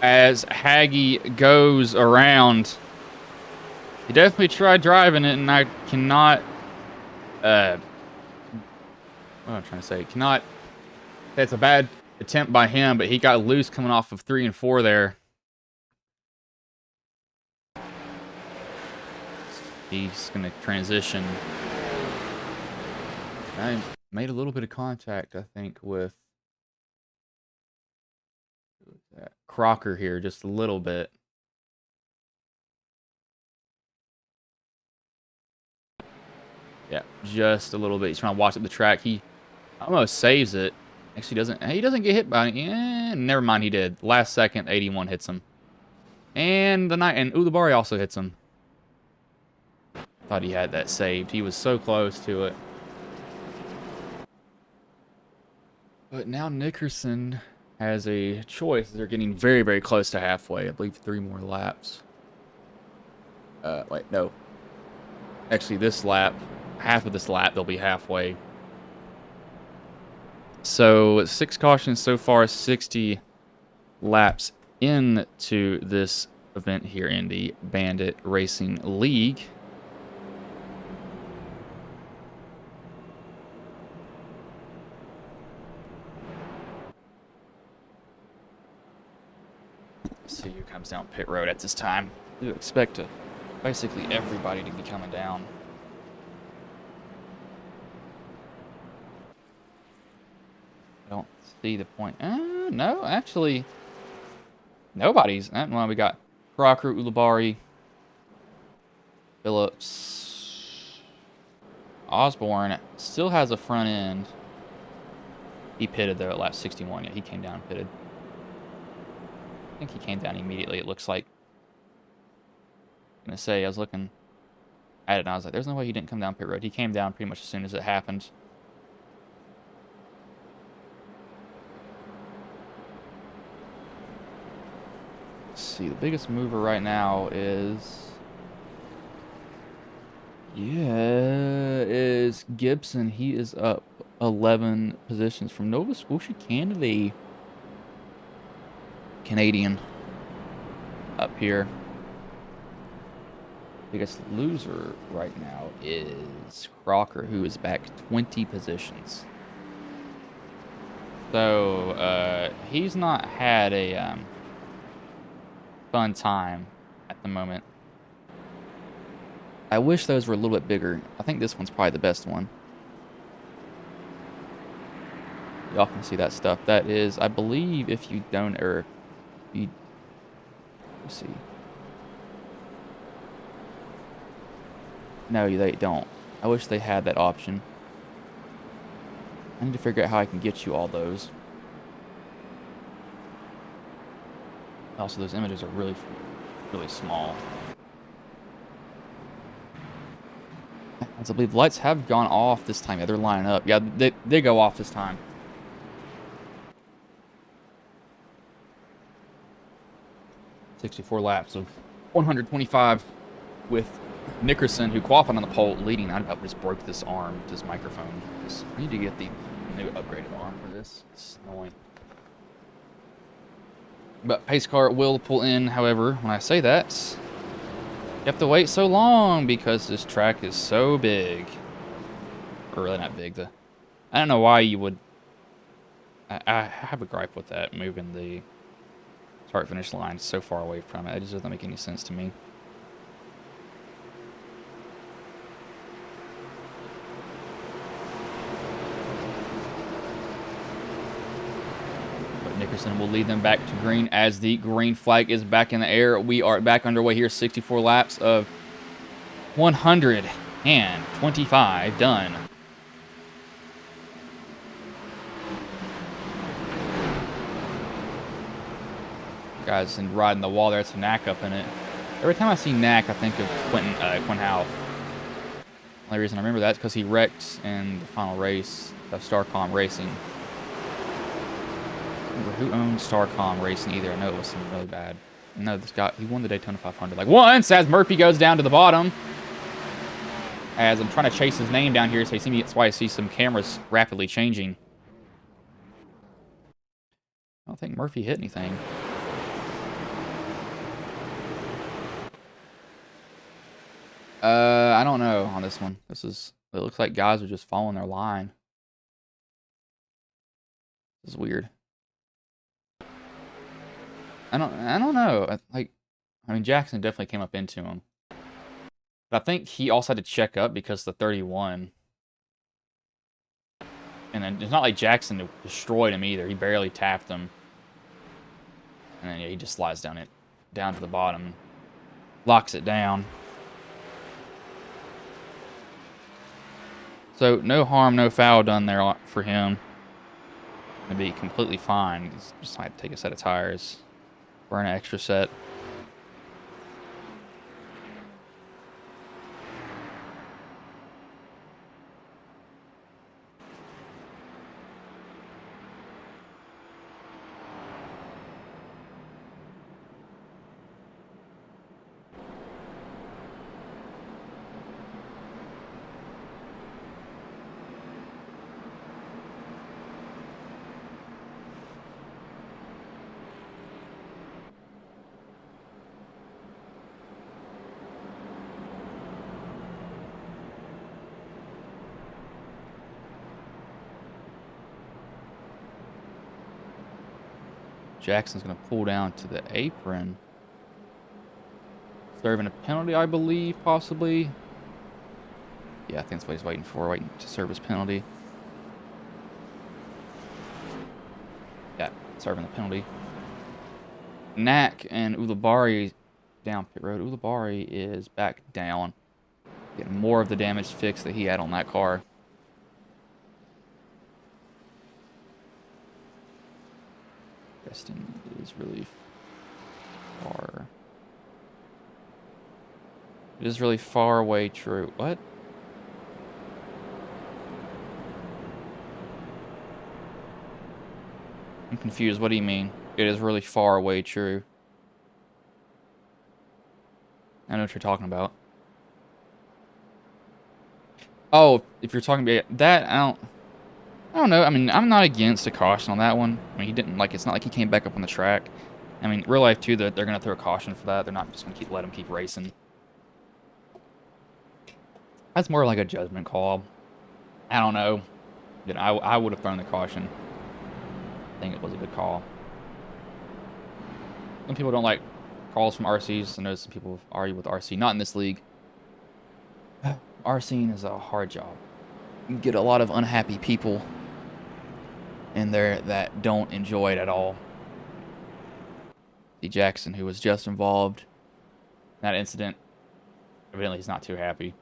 [SPEAKER 4] As Haggy goes around, he definitely tried driving it, and I cannot, what am I trying to say? Cannot, that's a bad attempt by him, but he got loose coming off of 3 and 4 there. He's going to transition. I made a little bit of contact, I think, with Crocker here, just a little bit. Yeah, just a little bit. He's trying to watch up the track. He almost saves it. Actually, he doesn't get hit by it. Yeah, never mind, he did. Last second, 81 hits him. And Ulibarri also hits him. Thought he had that saved. He was so close to it. But now Nickerson has a choice. They're getting very, very close to halfway. I believe 3 more laps. Wait, no. Actually, this lap, half of this lap, they'll be halfway. So 6 cautions so far, 60 laps into this event here in the Bandit Racing League. Let's see who comes down pit road at this time. We expect basically everybody to be coming down. I don't see the point. No, actually, nobody's. Well, we got Crocker, Ulibarri, Phillips, Osborne still has a front end. He pitted though at lap 61. Yeah, he came down and pitted. I think he came down immediately, it looks like. I'm going to say, I was looking at it and I was like, there's no way he didn't come down pit road. He came down pretty much as soon as it happened. Let's see, the biggest mover right now is... is Gibson. He is up 11 positions from Nova Scotia, Canada. Canadian up here. Biggest loser right now is Crocker, who is back 20 positions. So, he's not had a fun time at the moment. I wish those were a little bit bigger. I think this one's probably the best one. Y'all can see that stuff. That is, I believe, if you don't, or you, let's see. No, they don't. I wish they had that option. I need to figure out how I can get you all those. Also, those images are really, really small. I believe the lights have gone off this time. Yeah, they're lining up. Yeah, they go off this time. "64 laps of 125 with Nickerson, who qualified on the pole, leading. I about just broke this arm, this microphone. I need to get the new upgraded arm for this. It's annoying. But pace car will pull in. However, when I say that, you have to wait so long because this track is so big. Or really not big. I don't know why you would. I have a gripe with that, moving the start finish line so far away from it. It just doesn't make any sense to me. Nickerson will lead them back to green as the green flag is back in the air. We are back underway here. 64 laps of 125 done. Guys, and riding the wall there. It's a Knack up in it. Every time I see Knack, I think of Quinn Houff. The only reason I remember that is because he wrecked in the final race of Starcom Racing. Who owned Starcom Racing either? I know it was something really bad. No, this guy, he won the Daytona 500 like once as Murphy goes down to the bottom. As I'm trying to chase his name down here, so that's why I see some cameras rapidly changing. I don't think Murphy hit anything. I don't know on this one. It looks like guys are just following their line. This is weird. I don't know. I mean, Jackson definitely came up into him. But I think he also had to check up because the 31. And then it's not like Jackson destroyed him either. He barely tapped him. And then yeah, he just slides down to the bottom. Locks it down. So no harm, no foul done there for him. Gonna be completely fine. He's just might take a set of tires. Burn an extra set. Jackson's going to pull down to the apron. Serving a penalty, I believe, possibly. Yeah, I think that's what he's waiting for, waiting to serve his penalty. Yeah, serving the penalty. Knack and Ulibarri down pit road. Ulibarri is back down. Getting more of the damage fixed that he had on that car. Preston is really far. It is really far away, true. What? I'm confused. What do you mean? It is really far away, true. I know what you're talking about. Oh, if you're talking about that, I don't know. I mean, I'm not against a caution on that one. I mean, he didn't, like, it's not like he came back up on the track. I mean, real life, too, that they're going to throw a caution for that. They're not just going to let him keep racing. That's more like a judgment call. I don't know. You know, I would have thrown the caution. I think it was a good call. Some people don't like calls from RCs. I know some people argue with RC. Not in this league. RCing is a hard job. You get a lot of unhappy people in there that don't enjoy it at all. See Jackson, who was just involved in that incident. Evidently, he's not too happy.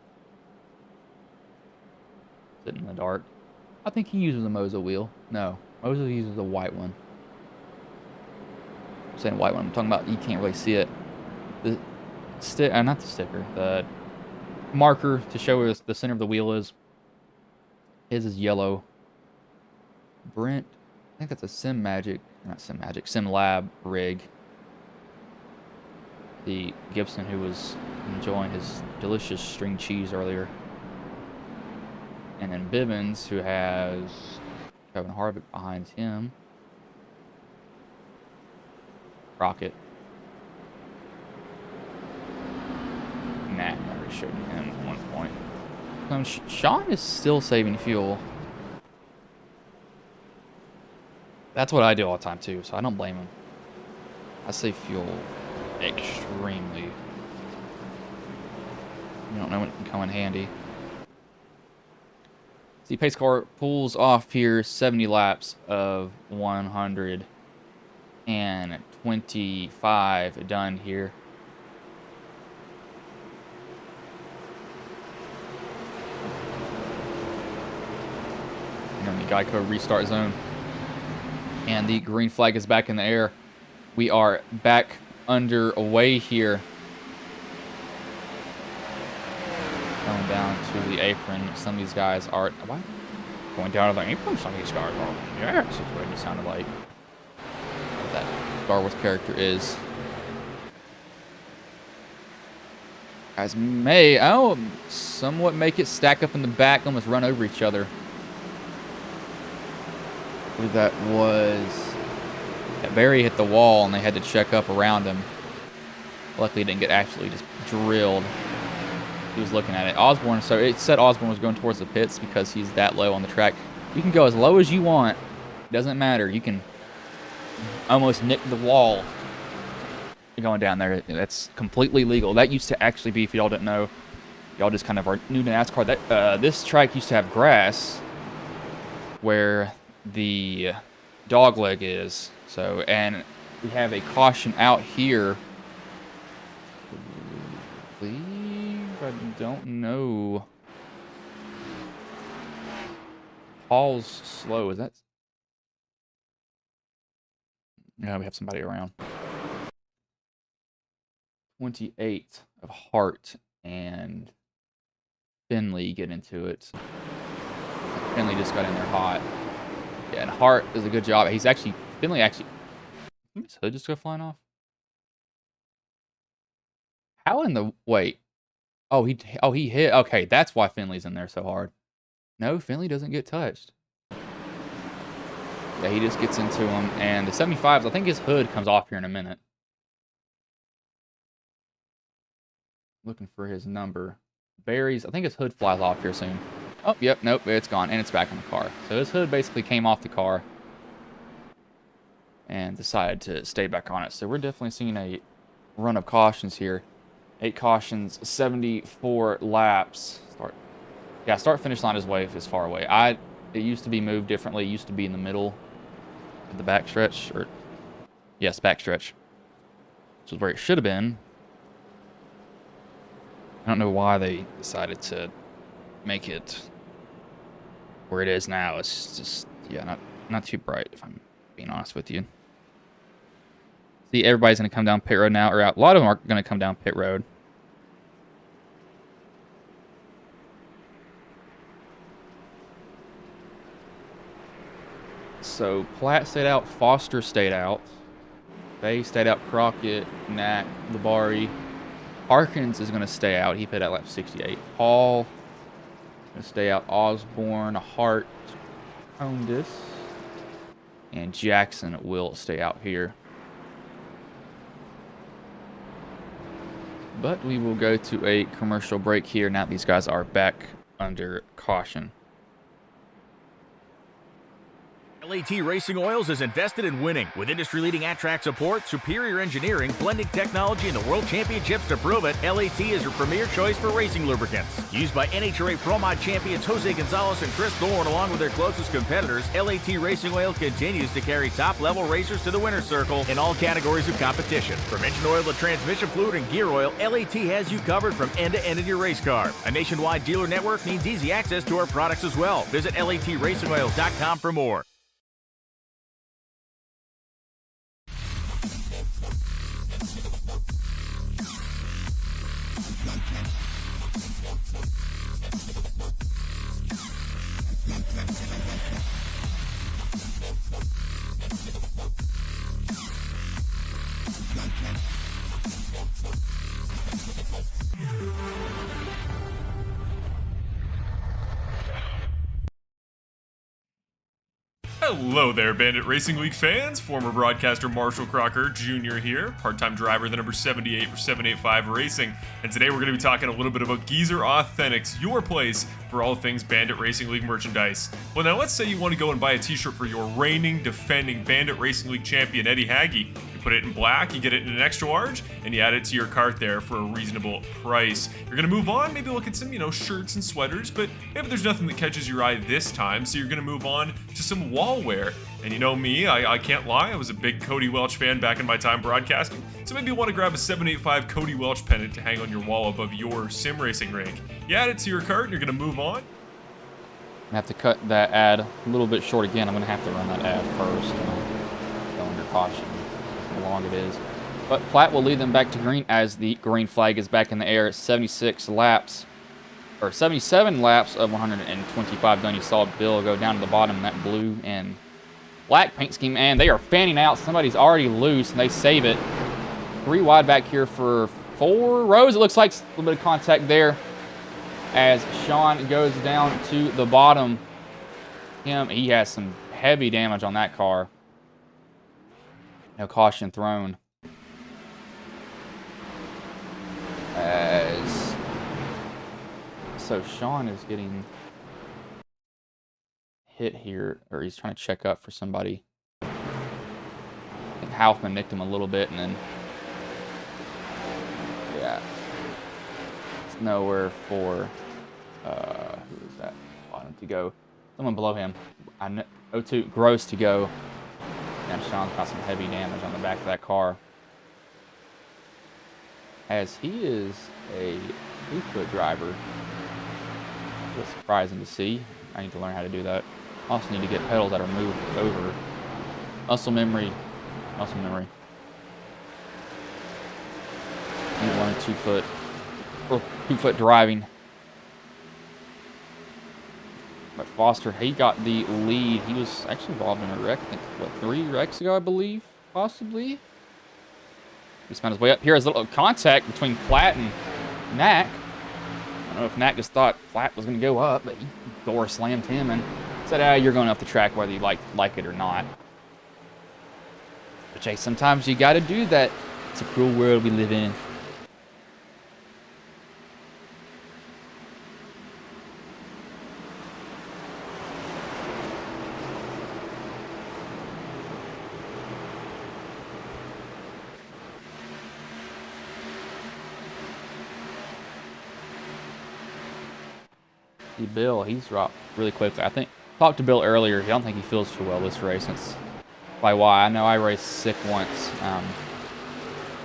[SPEAKER 4] Sitting in the dark. I think he uses a Moza wheel. No, Moza uses a white one. I'm saying white one. I'm talking about you can't really see it. The not the sticker. The marker to show where the center of the wheel is. His is yellow. Brent, I think that's a Sim Lab rig. The Gibson who was enjoying his delicious string cheese earlier. And then Bivens, who has Kevin Harvick behind him. Rocket. Nah, never showed him at one point. Sean is still saving fuel. That's what I do all the time too, so I don't blame him. I save fuel extremely. You don't know when it can come in handy. See, pace car pulls off here 70 laps of 125 done here. And then the Geico restart zone. And the green flag is back in the air. We are back underway here. Going down to the apron. Some of these guys are... What? Going down to the apron? Some of these guys are... Yes, that's what it sounded like. What that Star Wars character is. Guys may... Oh, somewhat make it stack up in the back. Almost run over each other. I believe that was... Barry hit the wall and they had to check up around him. Luckily, he didn't get absolutely just drilled. He was looking at it. Osborne, so it said Osborne was going towards the pits because he's that low on the track. You can go as low as you want. It doesn't matter. You can almost nick the wall going down there. That's completely legal. That used to actually be, if y'all didn't know, y'all just kind of are new to NASCAR. That this track used to have grass where the dog leg is. So, and we have a caution out here. I don't know. Paul's slow. Is that? No, we have somebody around. 28 of Hart and Finley get into it. Finley just got in there hot. Yeah, and Hart does a good job. He's actually... Finley actually... Did his hood just go flying off? How in the... Wait. Oh, he hit. Okay, that's why Finley's in there so hard. No, Finley doesn't get touched. Yeah, he just gets into him. And the 75s, I think his hood comes off here in a minute. Looking for his number. Barry's, I think his hood flies off here soon. Oh, yep, nope, it's gone. And it's back on the car. So his hood basically came off the car and decided to stay back on it. So we're definitely seeing a run of cautions here. 8 cautions, 74 laps. Start finish line is way is far away. It used to be moved differently. It used to be in the middle of the backstretch, or yes, backstretch, which is where it should have been. I don't know why they decided to make it where it is now. It's just, yeah, not too bright, if I'm being honest with you. See, everybody's going to come down pit road now, or a lot of them are going to come down pit road. So, Platt stayed out, Foster stayed out, Bay stayed out, Crockett, Nat, Labari. Harkins is going to stay out. He pit at lap 68. Paul going to stay out. Osborne, Hart, Condis, and Jackson will stay out here. But we will go to a commercial break here. Now these guys are back under caution.
[SPEAKER 1] Lat Racing Oils is invested in winning. With industry-leading at-track support, superior engineering, blending technology, and the World Championships to prove it, Lat is your premier choice for racing lubricants. Used by NHRA Pro Mod champions Jose Gonzalez and Chris Thorne, along with their closest competitors, Lat Racing Oil continues to carry top-level racers to the winner's circle in all categories of competition. From engine oil to transmission fluid and gear oil, Lat has you covered from end to end in your race car. A nationwide dealer network means easy access to our products as well. Visit LATRacingOils.com for more.
[SPEAKER 3] Hello there, Bandit Racing League fans. Former broadcaster Marshall Crocker Jr. here, part-time driver, the number 78 for 785 Racing. And today we're going to be talking a little bit about Geezer Authentics, your place for all things Bandit Racing League merchandise. Well, now let's say you want to go and buy a t-shirt for your reigning, defending Bandit Racing League champion, Eddie Haggy. You put it in black, you get it in an extra large, and you add it to your cart there for a reasonable price. You're going to move on, maybe look at some, shirts and sweaters, but maybe there's nothing that catches your eye this time, so you're going to move on to some wall wear. And you know me, I can't lie, I was a big Cody Welch fan back in my time broadcasting, so maybe you want to grab a 785 Cody Welch pennant to hang on your wall above your sim racing rig. You add it to your cart and you're going to move on.
[SPEAKER 4] I have to cut that ad a little bit short again. I'm going to have to run that ad first. Go under caution. How long it is. But Platt will lead them back to green as the green flag is back in the air. 77 laps of 125 done. You saw Bill go down to the bottom in that blue and black paint scheme, and they are fanning out. Somebody's already loose, and they save it. 3 wide back here for 4 rows. It looks like a little bit of contact there as Sean goes down to the bottom. He has some heavy damage on that car. No caution thrown. So Sean is getting hit here, or he's trying to check up for somebody. I think Hoffman nicked him a little bit, and then yeah, it's nowhere for who is that bottom to go? Someone below him. I know, 02 Gross to go. And Sean's got some heavy damage on the back of that car, as he is a 2-foot driver. It's surprising to see. I need to learn how to do that. I also need to get pedals that are moved over. Muscle memory. Muscle memory. You learn 2-foot or 2-foot driving. But Foster, he got the lead. He was actually involved in a wreck, I think, what, 3 wrecks ago, I believe, possibly. He's found his way up. Here is a little contact between Platt and Knack. I don't know if Knack just thought Platt was going to go up, but he door slammed him and said, you're going off the track whether you like it or not. But Jay, sometimes you got to do that. It's a cruel world we live in. Bill, he's dropped really quickly. I think talked to Bill earlier. I don't think he feels too well this race. That's probably why. I know I raced sick once,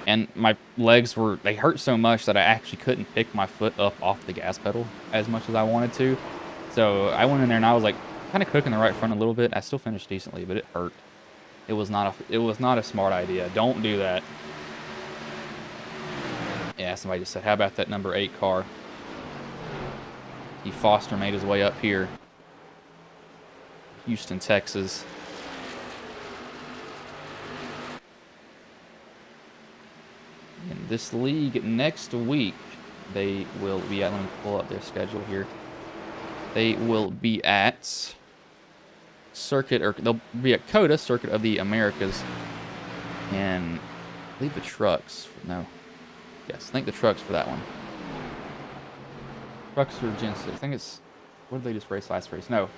[SPEAKER 4] and my legs they hurt so much that I actually couldn't pick my foot up off the gas pedal as much as I wanted to. So I went in there and I was like kind of cooking the right front a little bit. I still finished decently, but it hurt. It was not a smart idea. Don't do that. Yeah, somebody just said, how about that number 8 car? Foster made his way up here. Houston, Texas. In this league next week, they will be at, let me pull up their schedule here. They will be at they'll be at COTA, Circuit of the Americas. And I believe the trucks, no. Yes, I think the truck's for that one. Trucks are Gen 6. I think it's... What did they just race last race? No.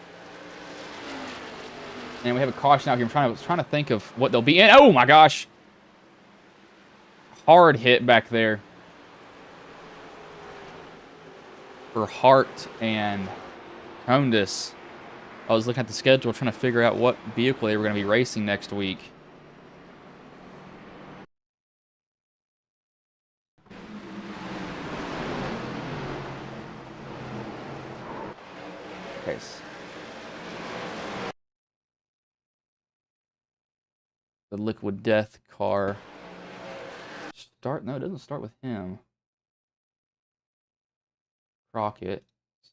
[SPEAKER 4] And we have a caution out here. I'm trying to think of what they'll be in. Oh my gosh! Hard hit back there. For Hart and Condis. I was looking at the schedule trying to figure out what vehicle they were going to be racing next week. Okay. The Liquid Death car. No, it doesn't start with him. Crockett.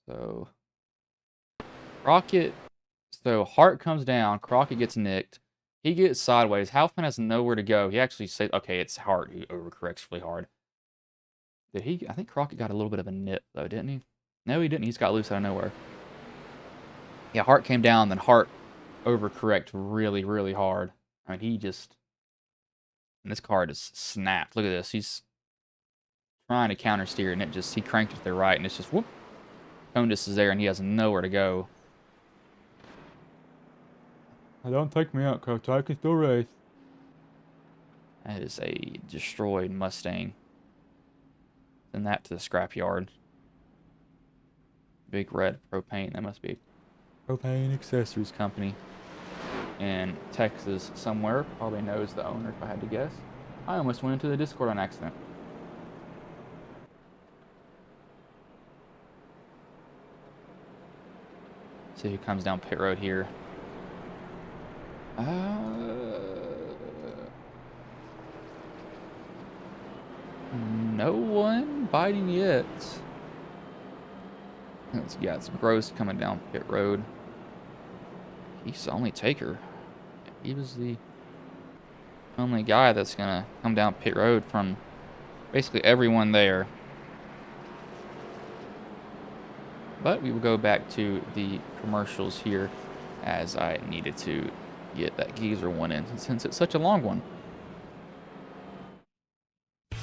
[SPEAKER 4] So Hart comes down. Crockett gets nicked. He gets sideways. Halfman has nowhere to go. He actually said, okay, it's Hart who overcorrects really hard. Did he? I think Crockett got a little bit of a nip, though, didn't he? No, he didn't. He just got loose out of nowhere. Yeah, Hart came down, then Hart overcorrect really, really hard. I mean, he just... And this car just snapped. Look at this. He's trying to counter steer, and he cranked it to the right, and it's just, whoop. Condis is there, and he has nowhere to go. Don't take me out, Coach. I can still race. That is a destroyed Mustang. Send that to the scrapyard. Big red propane. That must be a propane accessories company in Texas somewhere. Probably knows the owner, if I had to guess. I almost went into the Discord on accident. See who comes down pit road here. No one biting yet. It's Gross coming down pit road. He's the only taker. He was the only guy that's gonna come down pit road from basically everyone there. But we will go back to the commercials here, as I needed to get that geezer one in since it's such a long one.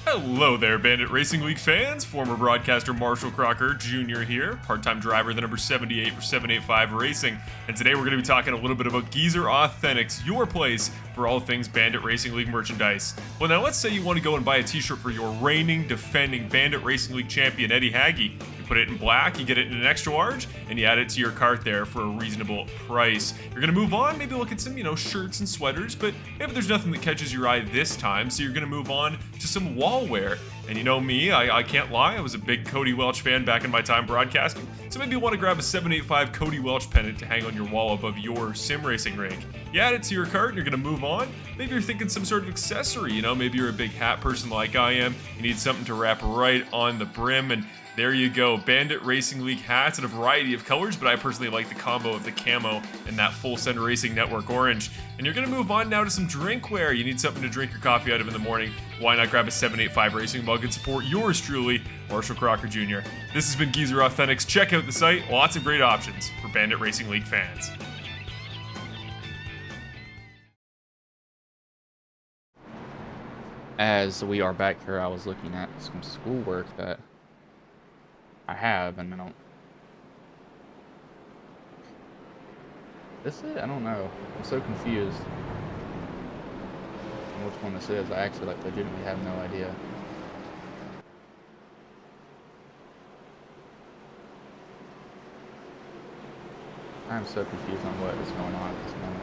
[SPEAKER 3] Hello there, Bandit Racing League fans. Former broadcaster Marshall Crocker Jr. here, part-time driver, the number 78 for 785 Racing. And today we're going to be talking a little bit about Geezer Authentics, your place for all things Bandit Racing League merchandise. Well, now let's say you want to go and buy a t-shirt for your reigning, defending Bandit Racing League champion, Eddie Haggy. You put it in black, you get it in an extra large, and you add it to your cart there for a reasonable price. You're going to move on, maybe look at some, shirts and sweaters, but maybe there's nothing that catches your eye this time, so you're going to move on to some wall wear. And you know me, I can't lie, I was a big Cody Welch fan back in my time broadcasting, so maybe you want to grab a 785 Cody Welch pennant to hang on your wall above your sim racing rink. You add it to your cart and you're going to move on. Maybe you're thinking some sort of accessory, maybe you're a big hat person like I am, you need something to wrap right on the brim, and there you go, Bandit Racing League hats in a variety of colors, but I personally like the combo of the camo and that Full Send Racing Network orange. And you're going to move on now to some drinkware. You need something to drink your coffee out of in the morning. Why not grab a 785 Racing mug and support yours truly, Marshall Crocker Jr. This has been Geezer Authentics. Check out the site. Lots of great options for Bandit Racing League fans.
[SPEAKER 4] As we are back here, I was looking at some schoolwork that I have, and I don't... This it? I don't know. I'm so confused on which one this is. I actually legitimately have no idea. I'm so confused on what is going on at this moment.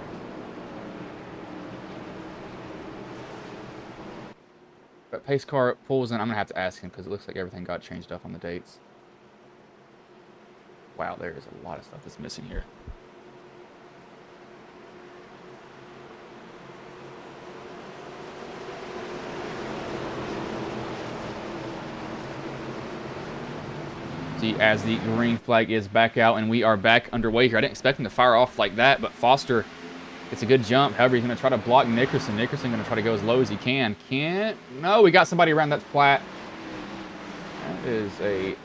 [SPEAKER 4] But pace car pulls in. I'm gonna have to ask him because it looks like everything got changed up on the dates. Wow, there is a lot of stuff that's missing here. See, as the green flag is back out and we are back underway here. I didn't expect him to fire off like that, but Foster gets a good jump. However, he's going to try to block Nickerson. Nickerson going to try to go as low as he can. No, we got somebody around that flat. That is a...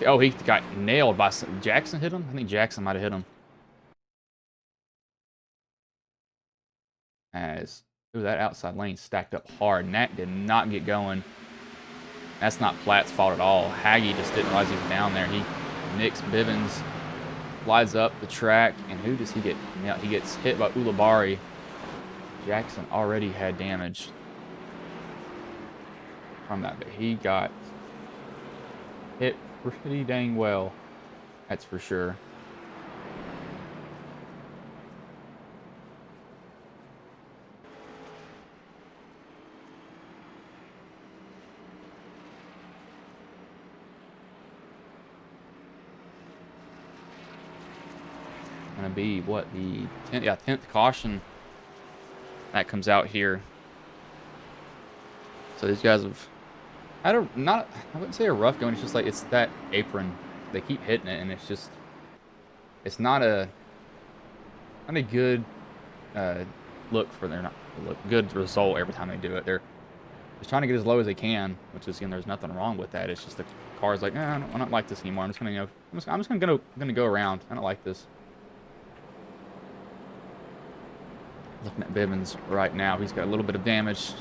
[SPEAKER 4] Oh, he got nailed by Jackson. Hit him? I think Jackson might have hit him. As that outside lane stacked up hard. Nat did not get going. That's not Platt's fault at all. Haggy just didn't realize he was down there. He nicks Bivens, flies up the track, and who does he get? Yeah, he gets hit by Ulibarri. Jackson already had damage from that, but he got hit pretty dang well. That's for sure. Gonna be what, the 10th caution that comes out here. So these guys have had a I wouldn't say a rough going. It's just like, it's that apron. They keep hitting it, and it's just, it's not a good look for their good result every time they do it. They're just trying to get as low as they can, which is, there's nothing wrong with that. It's just the car's like, I don't like this anymore. I'm just gonna, I'm just gonna go around. I don't like this. Looking at Bivens right now, he's got a little bit of damage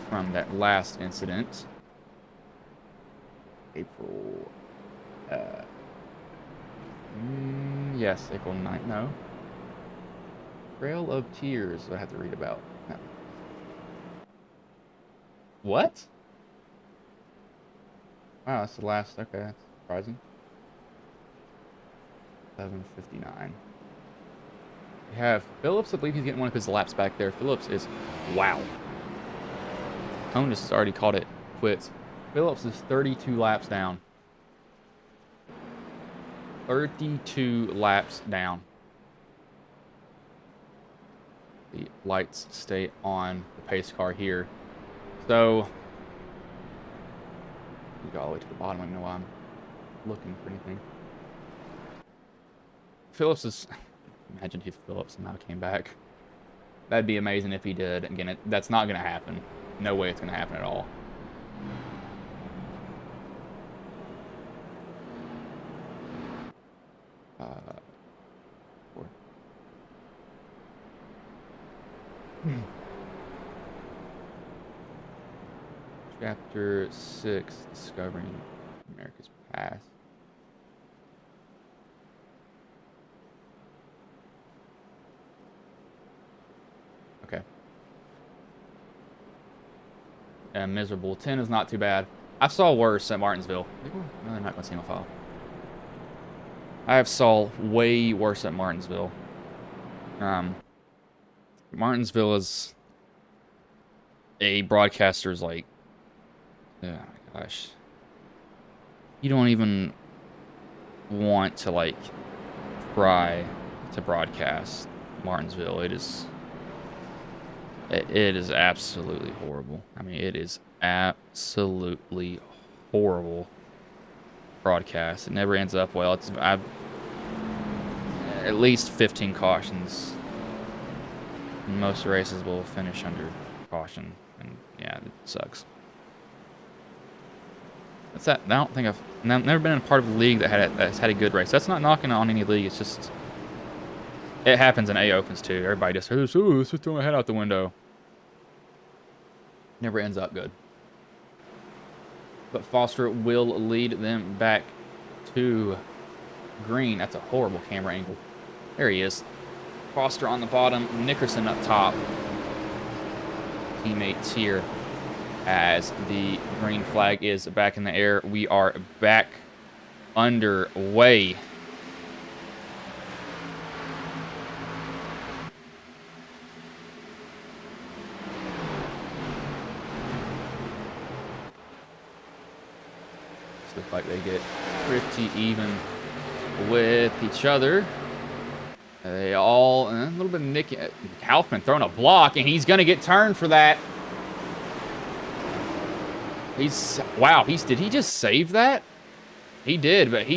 [SPEAKER 4] from that last incident. April, yes, April 9th, no. Trail of Tears, I have to read about. No. What? Wow, that's the last, okay, that's surprising. 7:59. We have Phillips. I believe he's getting one of his laps back there. Phillips is, wow. Phoneix has already called it quits. Phillips is 32 laps down. 32 laps down. The lights stay on the pace car here. So, we go all the way to the bottom. I don't know why I'm looking for anything. Phillips is... Imagine if Phillips somehow came back. That'd be amazing if he did. Again, that's not going to happen. No way it's going to happen at all. Chapter 6, Discovering America's Past. Okay. Miserable. 10 is not too bad. I saw worse at Martinsville. No, they're not going to single file. I have saw way worse at Martinsville. Martinsville is a broadcaster's like, oh my gosh. You don't even want to like try to broadcast Martinsville. It is absolutely horrible. I mean, it is absolutely horrible broadcast. It never ends up well. I've at least 15 cautions. Most races will finish under caution, and yeah, it sucks. That's that. I don't think I've never been in a part of a league that's had a good race. That's not knocking on any league. It's just it happens in A Opens too. Everybody just let's just throw my head out the window. Never ends up good. But Foster will lead them back to green. That's a horrible camera angle. There he is. Foster on the bottom, Nickerson up top. Teammates here as the green flag is back in the air. We are back underway. Looks like they get pretty even with each other. They all, a little bit of Nick Kaufman throwing a block, and he's going to get turned for that. Wow, did he just save that? He did, but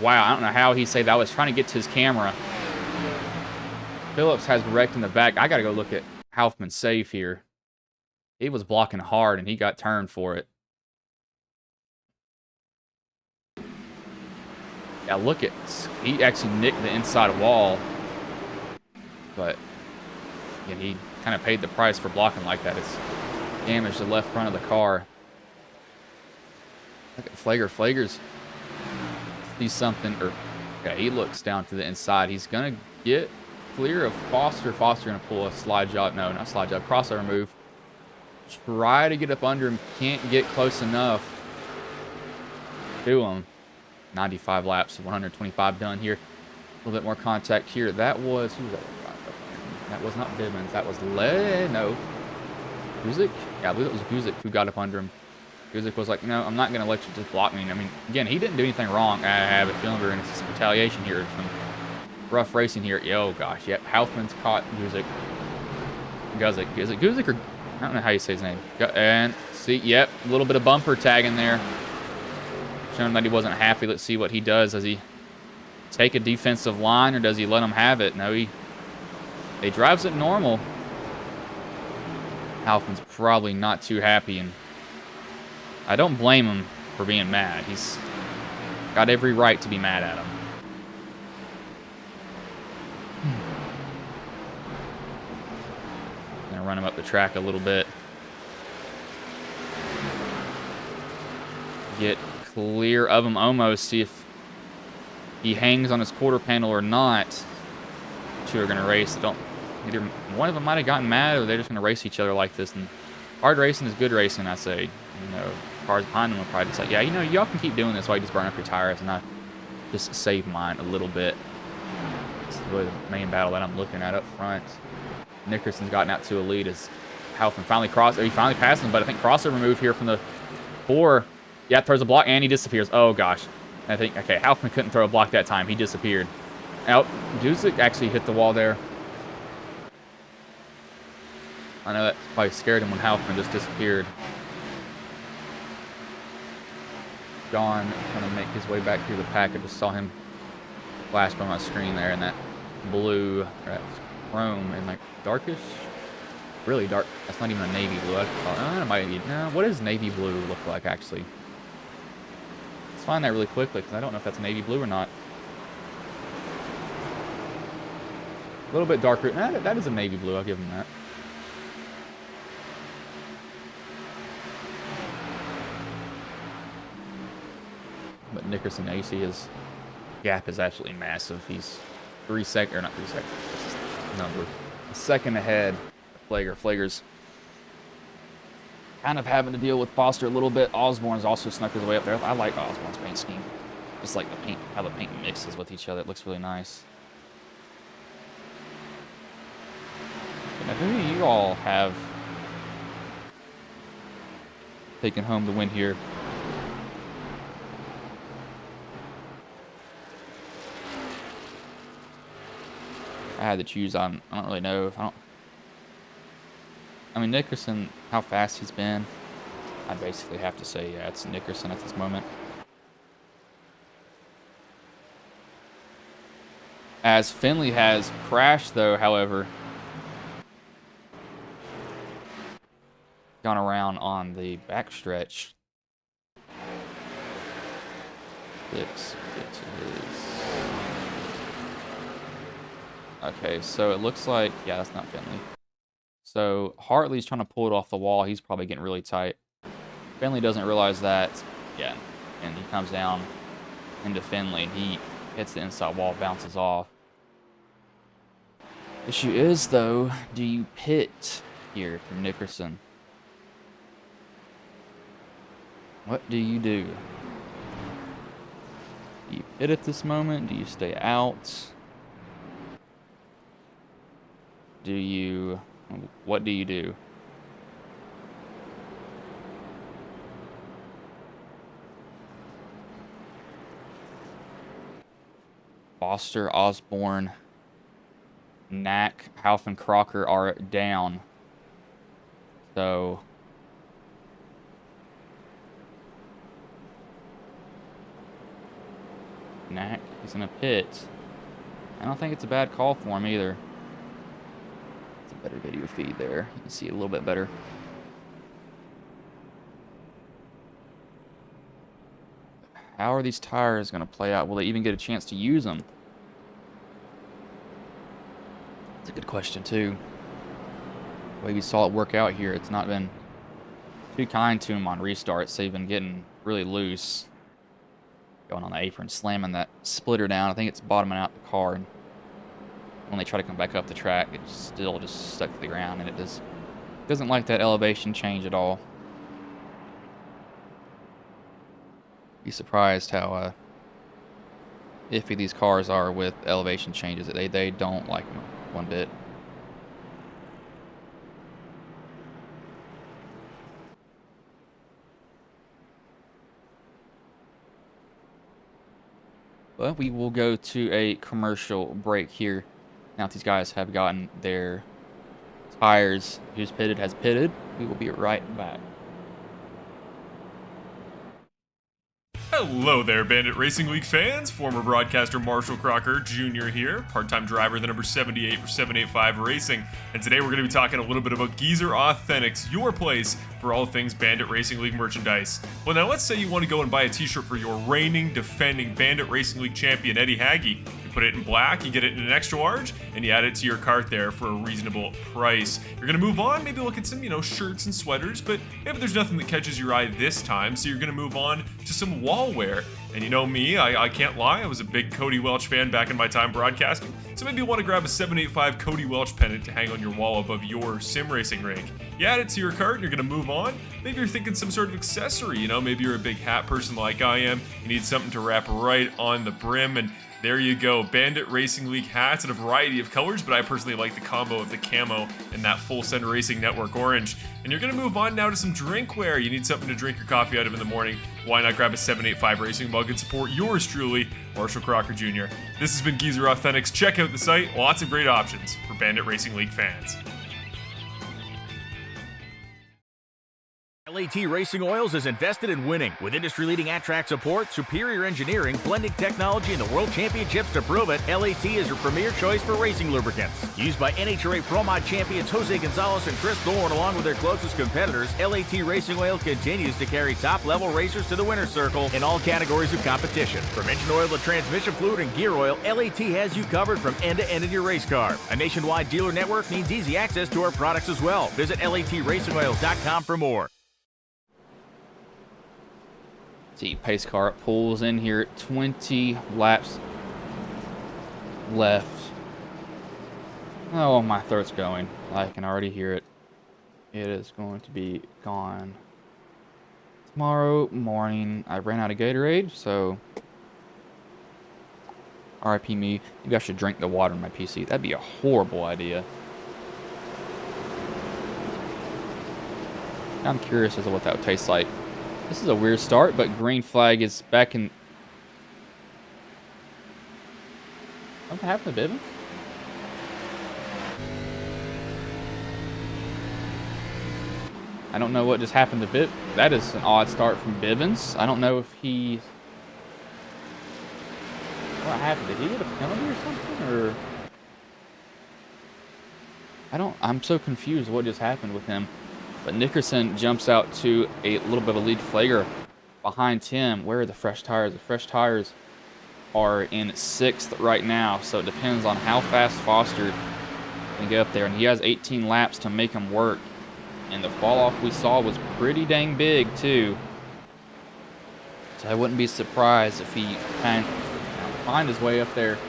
[SPEAKER 4] wow, I don't know how he saved that. I was trying to get to his camera. Phillips has wrecked in the back. I got to go look at Kaufman's save here. He was blocking hard, and he got turned for it. Yeah, look at, he actually nicked the inside wall. But again, he kind of paid the price for blocking like that. damage to the left front of the car. Look at Flager. Flager's sees something, or okay, he looks down to the inside. He's gonna get clear of Foster. Foster gonna pull a slide job. No, not slide job. Crossover move. Try to get up under him. Can't get close enough to him. 95 laps, 125 done here. A little bit more contact here. That was, who was that? That was not Bibbins. That was no. Guzik? Yeah, I believe it was Guzik who got up under him. Guzik was like, no, I'm not going to let you just block me. I mean, again, he didn't do anything wrong. I have a feeling we're going to see some retaliation here. Some rough racing here. Oh, gosh. Yep. Haufman's caught Guzik. Guzik, or I don't know how you say his name. And see, yep, a little bit of bumper tagging there. Showing that he wasn't happy. Let's see what he does. Does he take a defensive line, or does he let him have it? No, he drives it normal. Haufman's probably not too happy, and I don't blame him for being mad. He's got every right to be mad at him. Gonna run him up the track a little bit. Get clear of him almost. See if he hangs on his quarter panel or not. Two are gonna race. Either one of them might have gotten mad, or they're just gonna race each other like this. And hard racing is good racing, I say. You know, cars behind them will probably just like, yeah, you know, y'all can keep doing this while you just burn up your tires, and I just save mine a little bit. This is really the main battle that I'm looking at up front. Nickerson's gotten out to a lead as Haufman finally he finally passed him, but I think crossover move here from the 4. Yeah, throws a block, and he disappears. Oh, gosh. I think, okay, Haufman couldn't throw a block that time. He disappeared. Out. Dusick actually hit the wall there. I know that probably scared him when Haufman just disappeared. John trying to make his way back through the pack. I just saw him flash by my screen there in that blue, or that chrome, and like darkish, really dark. That's not even a navy blue. It might be. No, what does navy blue look like actually? Let's find that really quickly, because I don't know if that's navy blue or not. A little bit darker. Nah, that is a navy blue. I'll give him that. But Nickerson, now you see his gap is absolutely massive. He's 3 seconds, or not 3 seconds, what's his number? A second ahead of Flager. Flager's kind of having to deal with Foster a little bit. Osborne's also snuck his way up there. I like Osborne's paint scheme. Just like the paint, how the paint mixes with each other. It looks really nice. Now, who do you all have taking home the win here? I had to choose. I don't really know if I mean, Nickerson, how fast he's been, I basically have to say, yeah, it's Nickerson at this moment. As Finley has crashed, though, however, gone around on the backstretch. Okay, so it looks like, yeah, that's not Finley. So Hartley's trying to pull it off the wall. He's probably getting really tight. Finley doesn't realize that. Yeah, and he comes down into Finley. He hits the inside wall, bounces off. Issue is, though, do you pit here from Nickerson? What do you do? Do you pit at this moment? Do you stay out? What do you do? Foster, Osborne, Knack, Hauf, and Crocker are down. So Knack is in a pit. I don't think it's a bad call for him either. It's a better video feed there. You can see it a little bit better. How are these tires going to play out? Will they even get a chance to use them? It's a good question, too. The way we saw it work out here, it's not been too kind to him on restarts, so he's been getting really loose. Going on the apron, slamming that splitter down. I think it's bottoming out the car. And when they try to come back up the track, it's still just stuck to the ground, and it doesn't like that elevation change at all. Be surprised how iffy these cars are with elevation changes. They don't like them one bit. But we will go to a commercial break here. Now that these guys have gotten their tires, who's pitted has pitted. We will be right back.
[SPEAKER 3] Hello there, Bandit Racing League fans. Former broadcaster Marshall Crocker Jr. here, part-time driver, the number 78 for 785 Racing. And today we're going to be talking a little bit about Geezer Authentics, your place for all things Bandit Racing League merchandise. Well, now let's say you want to go and buy a t-shirt for your reigning, defending Bandit Racing League champion, Eddie Haggy. You put it in black, you get it in an extra large, and you add it to your cart there for a reasonable price. You're going to move on, maybe look at some, shirts and sweaters, but maybe there's nothing that catches your eye this time, so you're going to move on to some wall wear. And you know me, I can't lie, I was a big Cody Welch fan back in my time broadcasting, so maybe you want to grab a 785 Cody Welch pennant to hang on your wall above your sim racing rig. You add it to your cart and you're going to move on. Maybe you're thinking some sort of accessory, maybe you're a big hat person like I am, you need something to wrap right on the brim, and there you go, Bandit Racing League hats in a variety of colors, but I personally like the combo of the camo and that Full Send Racing Network orange. And you're going to move on now to some drinkware. You need something to drink your coffee out of in the morning. Why not grab a 785 Racing mug and support yours truly, Marshall Crocker Jr. This has been Geezer Authentics. Check out the site. Lots of great options for Bandit Racing League fans.
[SPEAKER 1] Lat Racing Oils is invested in winning. With industry-leading at-track support, superior engineering, blending technology, and the World Championships to prove it, LAT is your premier choice for racing lubricants. Used by NHRA Pro Mod champions Jose Gonzalez and Chris Thorne, along with their closest competitors, Lat Racing Oil continues to carry top-level racers to the winner's circle in all categories of competition. From engine oil to transmission fluid and gear oil, LAT has you covered from end to end in your race car. A nationwide dealer network means easy access to our products as well. Visit LATRacingOils.com for more.
[SPEAKER 4] See, pace car pulls in here, 20 laps left. Oh, my throat's going. I can already hear it. It is going to be gone tomorrow morning. I ran out of Gatorade, so RIP me. Maybe I should drink the water in my PC. That'd be a horrible idea. I'm curious as to what that would taste like. This is a weird start, but green flag is back in. Something happened to Bivens? I don't know what just happened to Bivens. That is an odd start from Bivens. I don't know if he. What happened? Did he get a penalty or something? Or. I'm so confused what just happened with him. But Nickerson jumps out to a little bit of a lead flagger behind him. Where are the fresh tires? The fresh tires are in 6th right now, so it depends on how fast Foster can get up there. And he has 18 laps to make him work. And the fall off we saw was pretty dang big, too. So I wouldn't be surprised if he can find his way up there.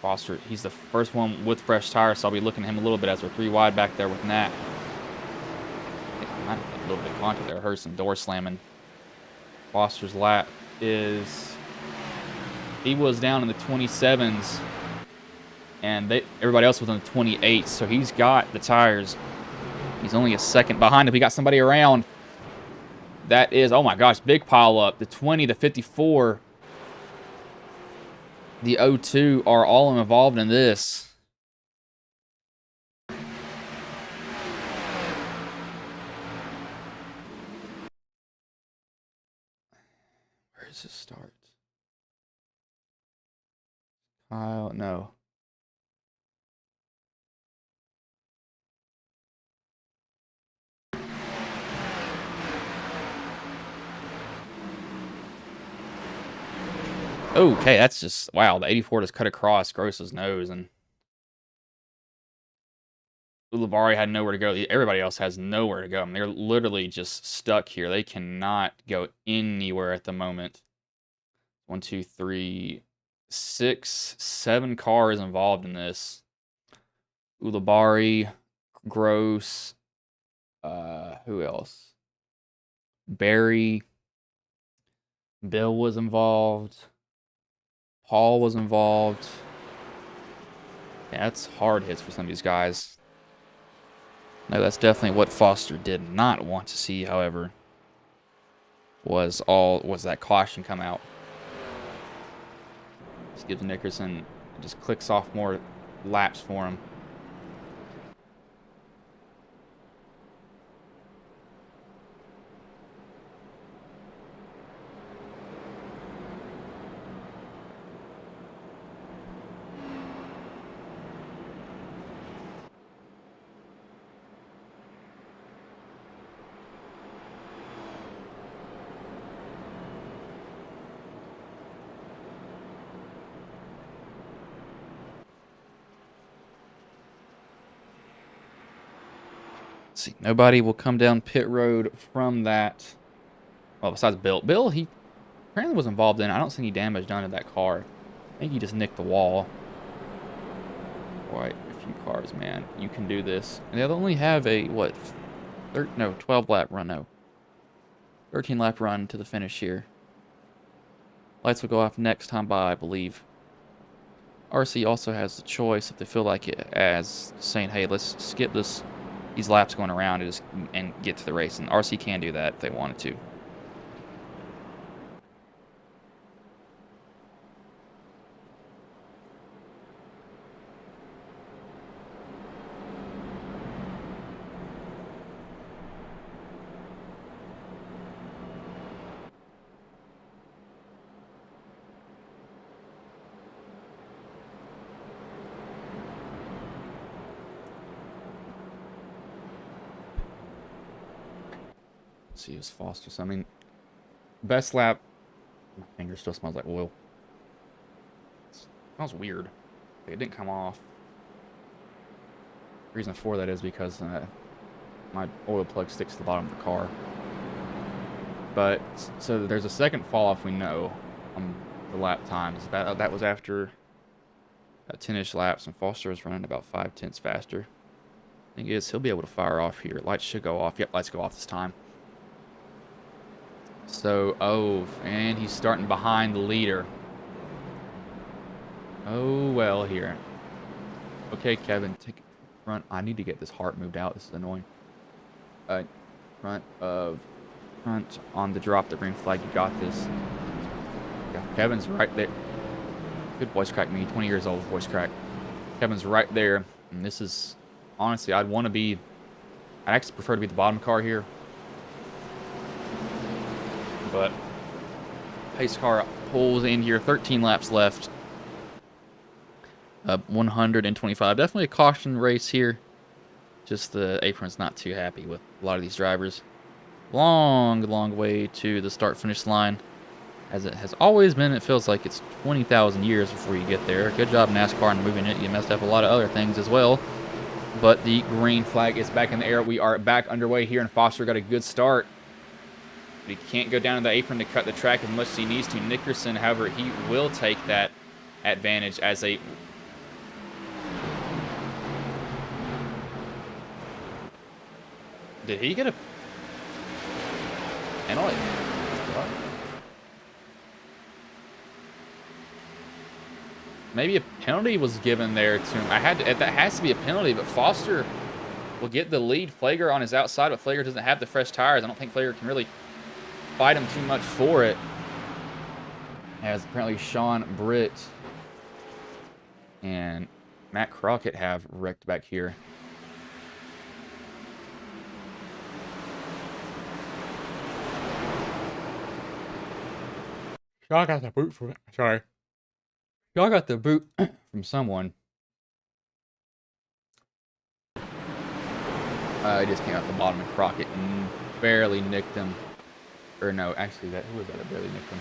[SPEAKER 4] Foster, he's the first one with fresh tires, so I'll be looking at him a little bit as we're 3 wide back there with Nat. Might have a little bit of contact there. I heard some door slamming. Foster's lap is. He was down in the 27s, and everybody else was in the 28s, so he's got the tires. He's only a second behind him. He got somebody around. That is, oh my gosh, big pile up. The 20, the 54, the 02 are all involved in this. Where does it start? Kyle, no. Okay, that's just, wow, the 84 just cut across Gross's nose, and Ulibarri had nowhere to go. Everybody else has nowhere to go. I mean, they're literally just stuck here. They cannot go anywhere at the moment. 1, 2, 3, 6, 7 cars involved in this. Ulibarri, Gross, who else? Barry, Bill was involved. Paul was involved. Yeah, that's hard hits for some of these guys. No, that's definitely what Foster did not want to see, however, was that caution come out. Just gives Nickerson, just clicks off more laps for him. See, nobody will come down pit road from that. Well, besides Bill. Bill, he apparently was involved in it. I don't see any damage done to that car. I think he just nicked the wall. Quite a few cars, man. You can do this. And they'll only have a, what, 12 lap run, no. 13 lap run to the finish here. Lights will go off next time by, I believe. RC also has the choice, if they feel like it, as saying, hey, let's skip these laps going around and get to the race. And RC can do that if they wanted to. See, it was Foster. So, I mean, best lap. My finger still smells like oil. It smells weird. It didn't come off. The reason for that is because my oil plug sticks to the bottom of the car. But, so there's a second fall off we know on the lap times. That was after 10-ish laps, and Foster is running about 5/10 faster. Thing is, he'll be able to fire off here. Lights should go off. Yep, lights go off this time. So, and he's starting behind the leader. Oh, well, here. Okay, Kevin, take front. I need to get this heart moved out. This is annoying. Front on the drop, the green flag. You got this. Yeah, Kevin's right there. Good voice crack, me. 20 years old, voice crack. Kevin's right there. And this is, honestly, I'd actually prefer to be the bottom car here. But pace car pulls in here. 13 laps left. 125. Definitely a caution race here. Just the apron's not too happy with a lot of these drivers. Long way to the start-finish line. As it has always been, it feels like it's 20,000 years before you get there. Good job, NASCAR, in moving it. You messed up a lot of other things as well. But the green flag is back in the air. We are back underway here, and Foster got a good start. But he can't go down to the apron to cut the track as much as he needs to. Nickerson, however, he will take that advantage as a... Did he get a penalty? What? Maybe a penalty was given there to him. That has to be a penalty, but Foster will get the lead. Flager on his outside, but Flager doesn't have the fresh tires. I don't think Flager can really fight him too much for it, as apparently Sean Britt and Matt Crockett have wrecked back here. Y'all got the boot from it. Sorry. Y'all got the boot from someone. It just came out the bottom of Crockett and barely nicked him. Or no, actually, who was that that barely nicked him?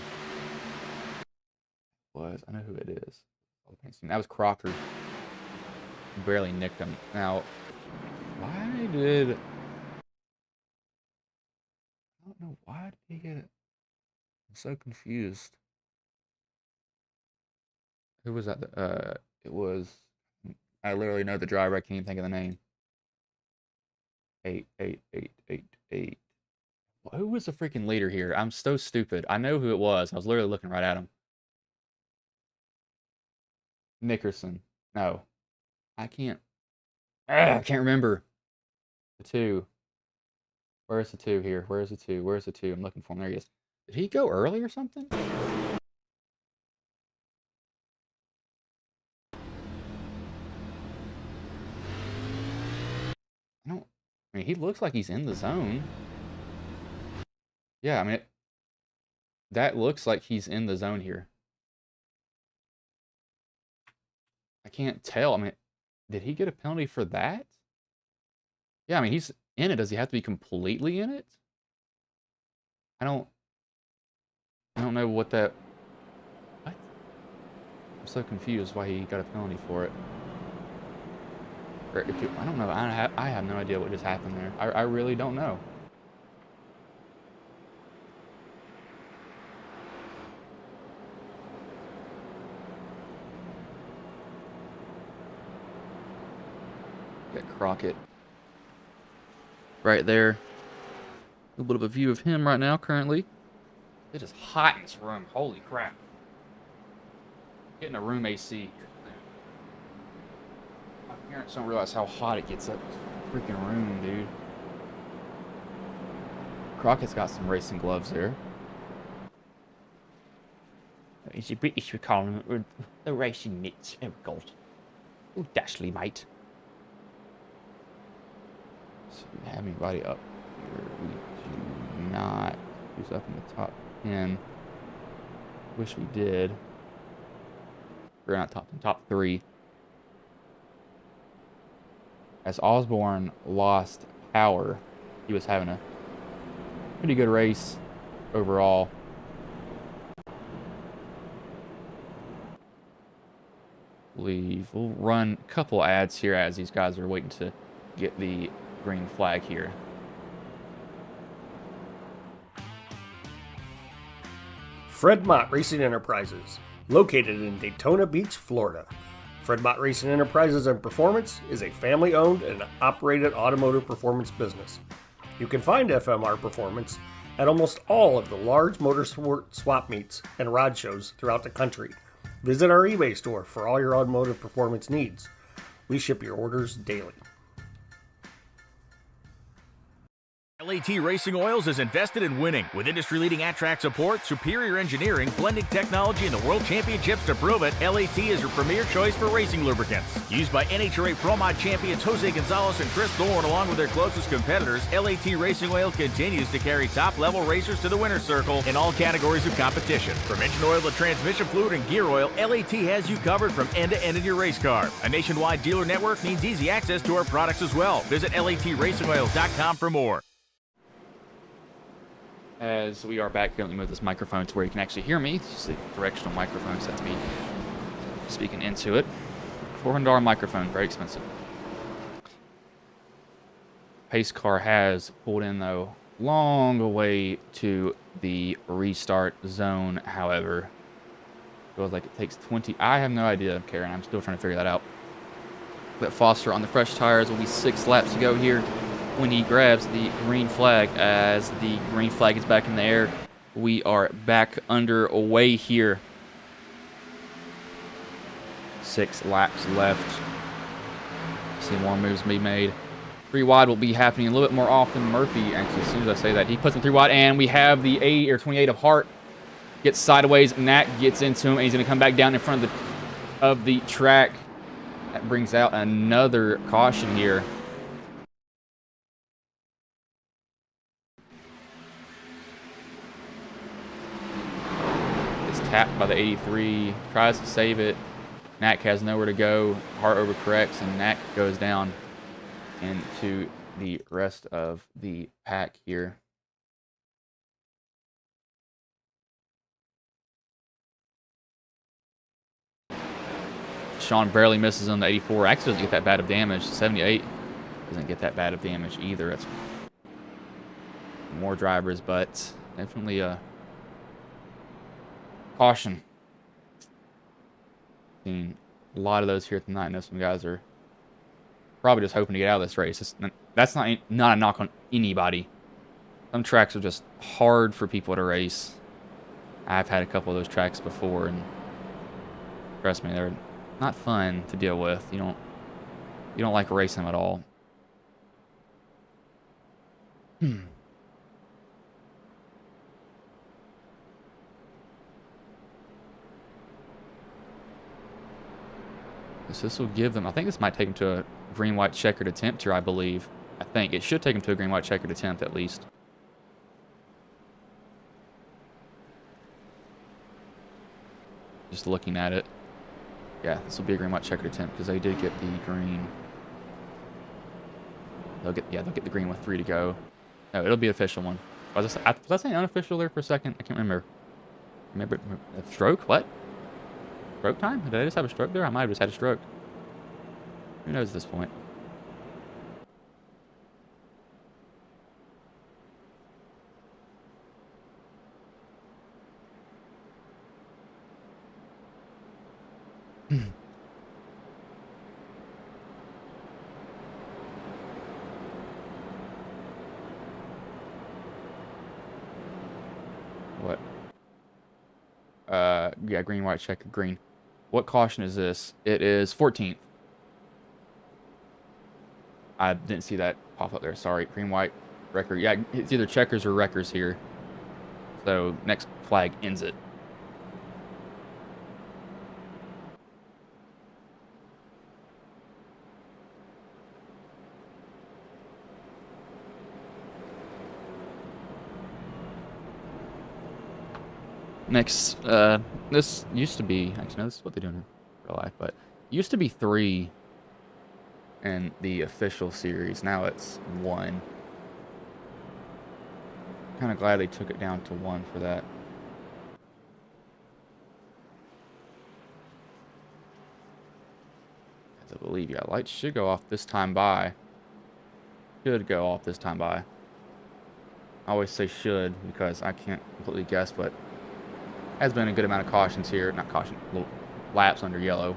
[SPEAKER 4] I know who it is. That was Crocker. Barely nicked him. Now, Why did... I don't know. Why did he get it? I'm so confused. Who was that? It was... I literally know the driver. I can't even think of the name. 88888. Who was the freaking leader here? I'm so stupid. I know who it was. I was literally looking right at him. Nickerson. No. I can't. I can't remember. The 2. Where's the 2 here? Where's the 2? Where's the 2? I'm looking for him. There he is. Did he go early or something? I don't... I mean, he looks like he's in the zone. Yeah, I mean, that looks like he's in the zone here. I can't tell. I mean, did he get a penalty for that? Yeah, I mean, he's in it. Does he have to be completely in it? I don't know what that... What? I'm so confused why he got a penalty for it. Or if I don't know. I have no idea what just happened there. I really don't know. Got Crockett right there. A little bit of a view of him right now, currently. It is hot in this room. Holy crap. Getting a room AC. My parents don't realize how hot it gets up this freaking room, dude. Crockett's got some racing gloves there. It's a British, we call them the racing mitts. Oh, God. Oh, Dashley, mate. So we have anybody up here? We do not. Who's up in the top 10? Wish we did. We're not top 3. As Osborne lost power, he was having a pretty good race overall. We'll run a couple ads here as these guys are waiting to get the green flag here.
[SPEAKER 2] Fred Mott Racing Enterprises, located in Daytona Beach, Florida. Fred Mott Racing Enterprises and Performance is a family-owned and operated automotive performance business. You can find FMR Performance at almost all of the large motorsport swap meets and rod shows throughout the country. Visit our eBay store for all your automotive performance needs. We ship your orders daily.
[SPEAKER 1] Lat Racing Oils is invested in winning. With industry-leading at-track support, superior engineering, blending technology, and the World Championships to prove it, LAT is your premier choice for racing lubricants. Used by NHRA Pro Mod champions Jose Gonzalez and Chris Thorne, along with their closest competitors, Lat Racing Oil continues to carry top-level racers to the winner's circle in all categories of competition. From engine oil to transmission fluid and gear oil, LAT has you covered from end to end in your race car. A nationwide dealer network means easy access to our products as well. Visit LATRacingOils.com for more.
[SPEAKER 4] As we are back here, let me move this microphone to where you can actually hear me. It's the directional microphone, so that's me speaking into it. $400 microphone, very expensive. Pace car has pulled in, though, long away to the restart zone. However, feels like it takes 20. I have no idea, Karen. I'm still trying to figure that out. But Foster on the fresh tires will be 6 laps to go here when he grabs the green flag. As the green flag is back in the air, we are back underway here. 6 laps left. See more moves be made. 3 wide will be happening a little bit more often. Murphy, actually, as soon as I say that, he puts him 3 wide, and we have the 28 of Hart. Gets sideways, Nat gets into him, and he's going to come back down in front of the track. That brings out another caution here. Tapped by the 83, tries to save it. Knack has nowhere to go. Hart overcorrects, and Knack goes down into the rest of the pack here. Sean barely misses on the 84. Actually doesn't get that bad of damage. 78. doesn't get that bad of damage either. It's more drivers, but definitely a caution. Seen a lot of those here tonight. I know some guys are probably just hoping to get out of this race. That's not a knock on anybody. Some tracks are just hard for people to race. I've had a couple of those tracks before, and trust me, they're not fun to deal with. You don't like racing them at all. So this will give them, I think this might take them to a green-white checkered attempt here, I believe. I think it should take them to a green-white checkered attempt at least. Just looking at it. Yeah, this will be a green-white checkered attempt because they did get the green. They'll get the green with 3 to go. No, it'll be an official one. Was I saying unofficial there for a second? I can't remember. Remember a stroke? What? Stroke time? Did I just have a stroke there? I might have just had a stroke. Who knows at this point? What? Yeah, green, white, checker, green. What caution is this? It is 14th. I didn't see that pop up there. Sorry. Green, white, wrecker. Yeah, it's either checkers or wreckers here. So next flag ends it. Next, this used to be, actually, no, this is what they're doing in real life, but used to be 3 in the official series. Now it's 1. Kind of glad they took it down to 1 for that. As I believe, yeah, lights should go off this time by. Should go off this time by. I always say should because I can't completely guess, but has been a good amount of cautions here. Not caution, little laps under yellow.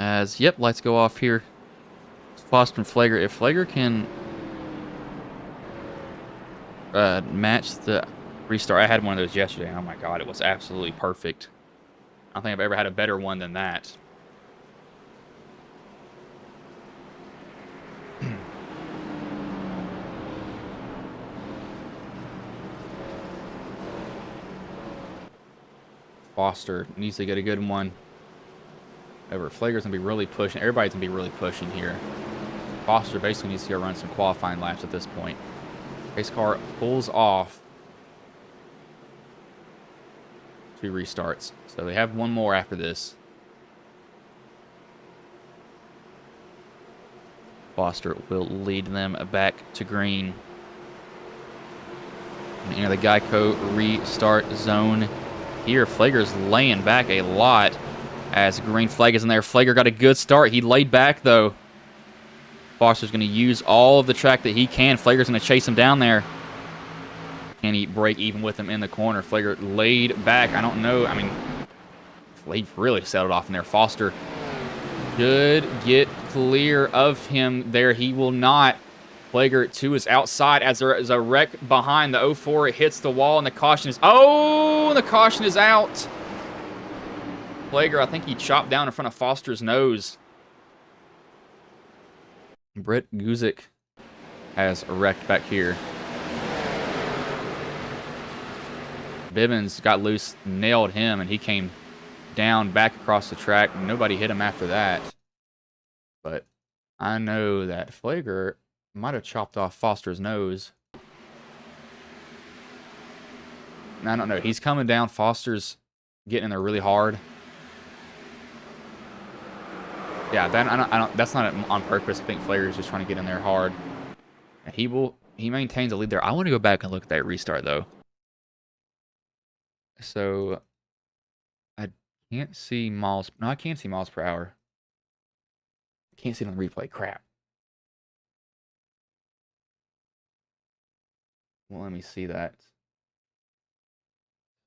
[SPEAKER 4] As, yep, lights go off here. Foster and Flager. If Flager can match the restart. I had one of those yesterday, and oh my god, it was absolutely perfect. I don't think I've ever had a better one than that. Foster needs to get a good one. Over Flager's gonna be really pushing. Everybody's gonna be really pushing here. Foster basically needs to go run some qualifying laps at this point. Race car pulls off. 2 restarts. So they have 1 more after this. Foster will lead them back to green. And enter the Geico restart zone. Here, Flager's laying back a lot as green flag is in there. Flager got a good start. He laid back, though. Foster's going to use all of the track that he can. Flager's going to chase him down there. Can he break even with him in the corner? Flager laid back. I don't know. I mean, he really settled off in there. Foster should get clear of him there. He will not. Flager to his outside as there is a wreck behind the 04. It hits the wall, and the caution is... Oh, the caution is out. Flager, I think he chopped down in front of Foster's nose. Britt Guzik has a wreck back here. Bibbins got loose, nailed him, and he came down back across the track. Nobody hit him after that. But I know that Flager might have chopped off Foster's nose. I don't know. He's coming down. Foster's getting in there really hard. Yeah, that's not on purpose. I think Flager's just trying to get in there hard. And he maintains a lead there. I want to go back and look at that restart though. So I can't see miles. No, I can see miles per hour. I can't see it on the replay. Crap. Well, let me see that.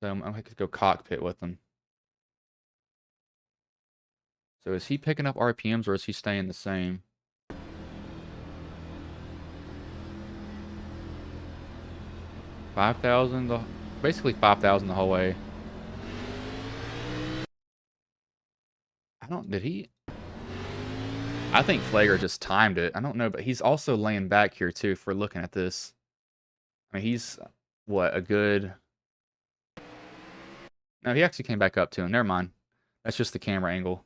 [SPEAKER 4] So I'm going to go cockpit with him. So is he picking up RPMs or is he staying the same? $5,000, basically 5,000 the whole way. Did he? I think Flager just timed it. I don't know, but he's also laying back here too if we're looking at this. I mean, he's, what, a good... No, he actually came back up to him. Never mind. That's just the camera angle.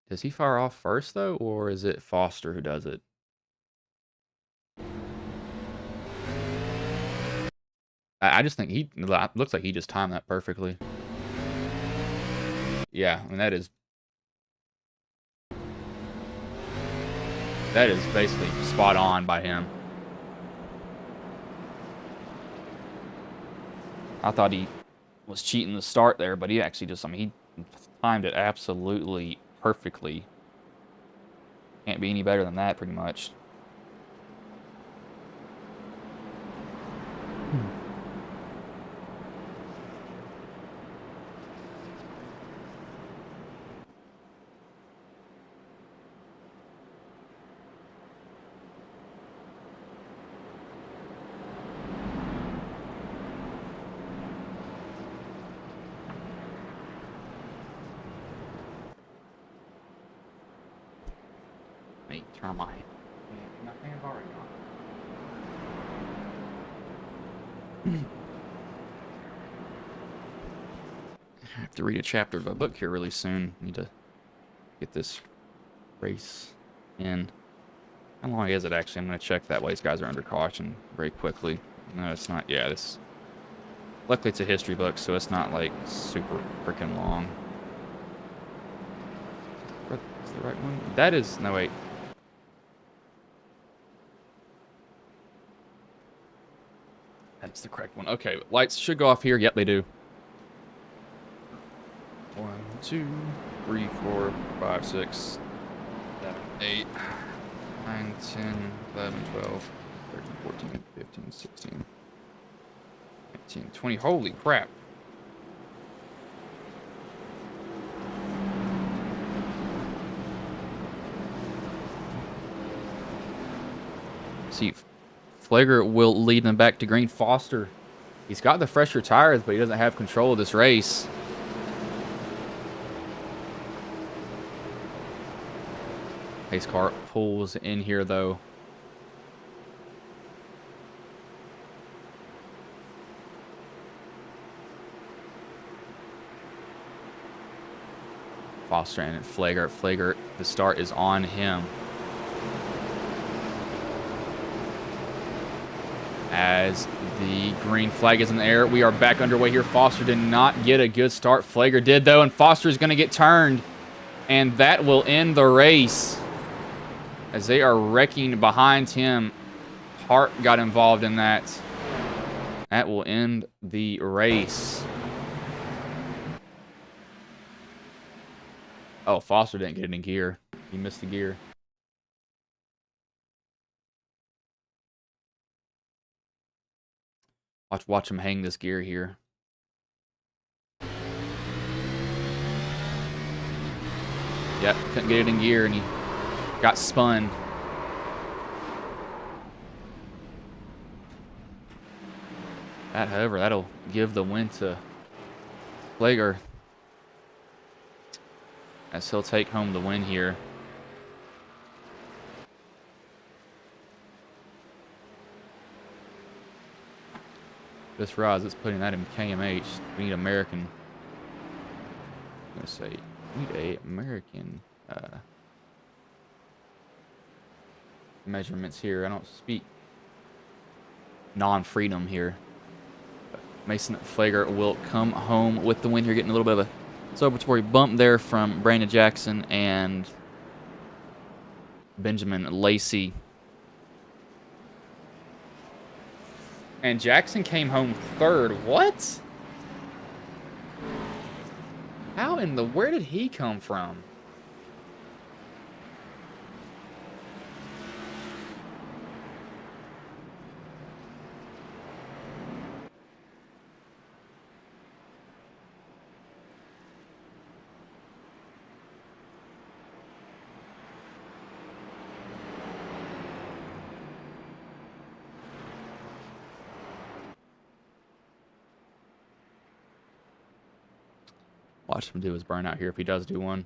[SPEAKER 4] Does he fire off first, though, or is it Foster who does it? I just think he looks like he just timed that perfectly. Yeah, I mean, that is basically spot on by him. I thought he was cheating the start there, but he actually just, I mean, he timed it absolutely perfectly. Can't be any better than that, pretty much. Turn my hand's already on. I have to read a chapter of a book here really soon. Need to get this race in. How long is it actually? I'm going to check that while these guys are under caution very quickly. No, it's not. Yeah, this. Luckily, it's a history book, so it's not like super freaking long. Is the right one? That is. No, wait. That's the correct one. Okay, lights should go off here. Yep, they do. 1, 2, 3, 4, 5, 6, 7, 8, 9, 10, 11, 12, 13, 14, 15, 16, 19, 20. Holy crap. See, Flager will lead them back to green. Foster, he's got the fresher tires, but he doesn't have control of this race. Pace car pulls in here, though. Foster and Flager. Flager, the start is on him. As the green flag is in the air, we are back underway here. Foster did not get a good start. Flager did, though, and Foster is going to get turned. And that will end the race. As they are wrecking behind him. Hart got involved in that. That will end the race. Oh, Foster didn't get it in gear. He missed the gear. Watch him hang this gear here. Yep, couldn't get it in gear, and he got spun. That, however, that'll give the win to Flager, as he'll take home the win here. This rise is putting that in KMH. We need American. I'm going to say, we need a American measurements here. I don't speak non-freedom here. But Mason Flager will come home with the win here, getting a little bit of a celebratory bump there from Brandon Jackson and Benjamin Lacey. And Jackson came home third. What? Where did he come from? Watch him do his burnout here if he does do one.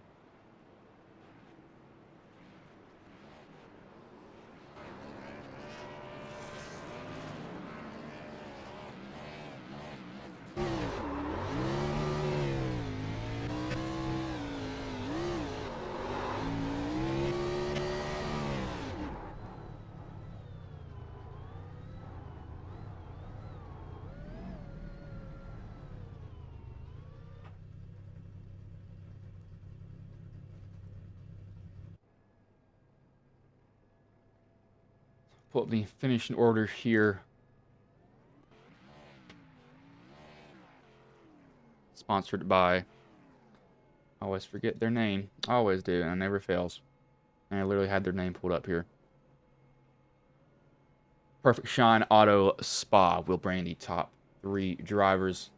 [SPEAKER 4] Pull up the finishing order here. Sponsored by... I always forget their name. I always do, and it never fails. And I literally had their name pulled up here. Perfect Shine Auto Spa will bring the top 3 drivers.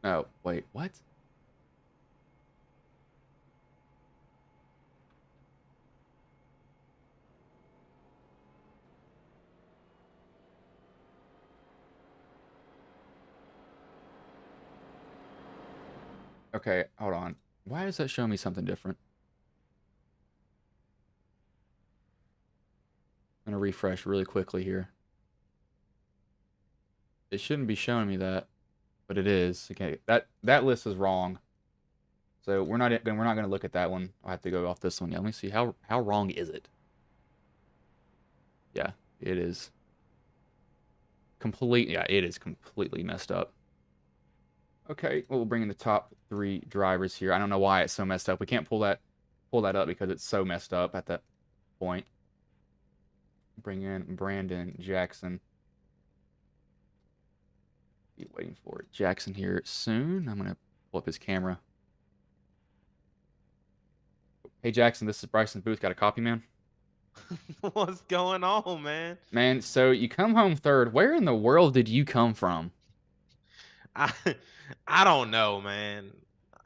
[SPEAKER 4] Oh, wait, what? Okay, hold on. Why does that show me something different? I'm going to refresh really quickly here. It shouldn't be showing me that, but it is. Okay, that list is wrong. So we're not going to look at that one. I'll have to go off this one. Yeah, let me see how wrong is it? Yeah, it is. Yeah, it is completely messed up. Okay, we'll bring in the top 3 drivers here. I don't know why it's so messed up. We can't pull that up because it's so messed up at that point. Bring in Brandon Jackson. Be waiting for it. Jackson here soon. I'm gonna pull up his camera. Hey Jackson, this is Bryson Booth. Got a copy, man?
[SPEAKER 5] What's going on, man?
[SPEAKER 4] Man, so you come home third. Where in the world did you come from?
[SPEAKER 5] I I don't know, man.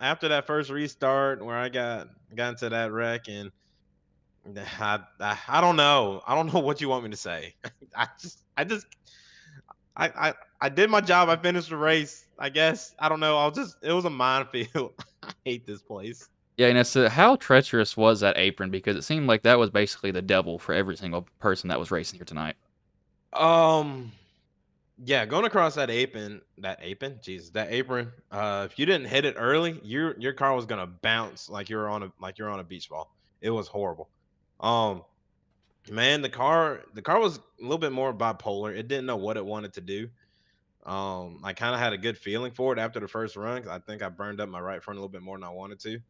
[SPEAKER 5] After that first restart where I got into that wreck, and I don't know. I don't know what you want me to say. I did my job. I finished the race. I guess I don't know. It was a minefield. I hate this place.
[SPEAKER 4] Yeah, and so how treacherous was that apron? Because it seemed like that was basically the devil for every single person that was racing here tonight.
[SPEAKER 5] Um Yeah, going across Jesus, that apron. If you didn't hit it early, your car was gonna bounce like you're on a beach ball. It was horrible. Um, Man, the car was a little bit more bipolar. It didn't know what it wanted to do. I kind of had a good feeling for it after the first run 'cause I think I burned up my right front a little bit more than I wanted to.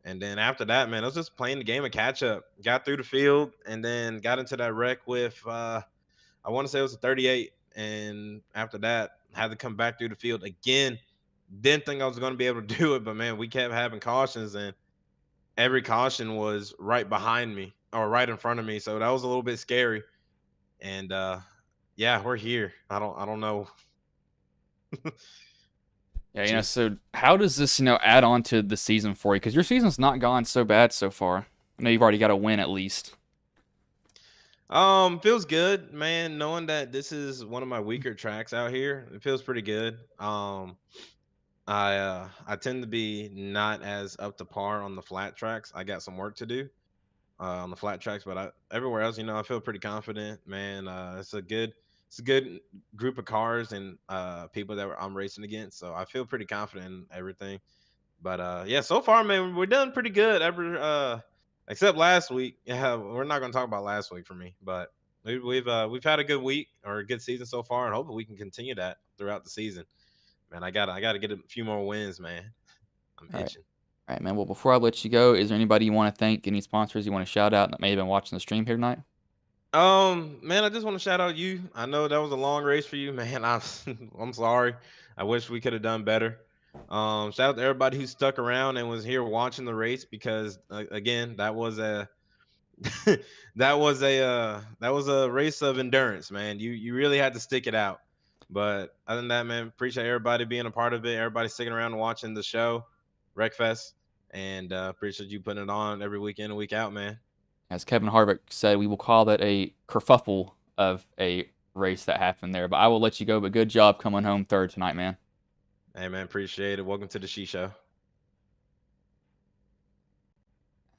[SPEAKER 5] And then after that, man, I was just playing the game of catch up. Got through the field and then got into that wreck with I want to say it was a 38. And after that, had to come back through the field again. Didn't think I was going to be able to do it, but man, we kept having cautions, and every caution was right behind me or right in front of me. So that was a little bit scary. And yeah, we're here. I don't know.
[SPEAKER 4] Yeah,
[SPEAKER 5] Jeez.
[SPEAKER 4] so how does this, add on to the season for you? Because your season's not gone so bad so far. I know you've already got a win at least.
[SPEAKER 5] Feels good, man, knowing that this is one of my weaker tracks out here. It feels pretty good. I tend to be not as up to par on the flat tracks. I got some work to do on the flat tracks, but everywhere else, I feel pretty confident, man. It's a good group of cars and people that I'm racing against, so I feel pretty confident in everything. But yeah, so far, man, we're done pretty good. Except last week. Yeah, we're not gonna talk about last week for me, but we've had a good week or a good season so far, and hopefully we can continue that throughout the season. Man, I gotta get a few more wins, man. I'm
[SPEAKER 4] All right.
[SPEAKER 5] itching.
[SPEAKER 4] All right, man. Well, before I let you go, is there anybody you want to thank, any sponsors you want to shout out that may have been watching the stream here tonight?
[SPEAKER 5] Man, I just want to shout out you. I know that was a long race for you, man. I'm sorry. I wish we could have done better. Shout out to everybody who stuck around and was here watching the race because again, that was a that was a race of endurance, man. You really had to stick it out. But other than that, man, appreciate everybody being a part of it. Everybody sticking around and watching the show, Wreckfest, and appreciate you putting it on every week in and week out, man.
[SPEAKER 4] As Kevin Harvick said, we will call that a kerfuffle of a race that happened there. But I will let you go. But good job coming home third tonight, man.
[SPEAKER 5] Hey, man, appreciate it. Welcome to the She Show.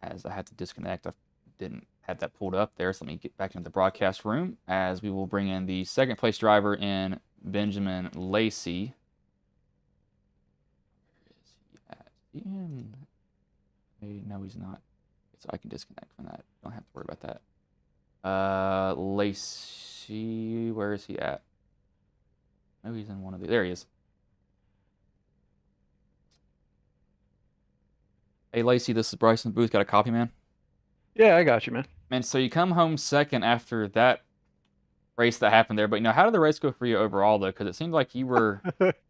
[SPEAKER 4] As I had to disconnect, I didn't have that pulled up there. So let me get back into the broadcast room as we will bring in the second place driver in Benjamin Lacey. Where is he at? No, he's not. So I can disconnect from that. Don't have to worry about that. Lacey, where is he at? No, he's in one of the. There he is. Hey, Lacey, this is Bryson Booth. Got a copy, man?
[SPEAKER 6] Yeah, I got you, man.
[SPEAKER 4] Man, so you come home second after that race that happened there. But how did the race go for you overall, though? Because it seemed like you were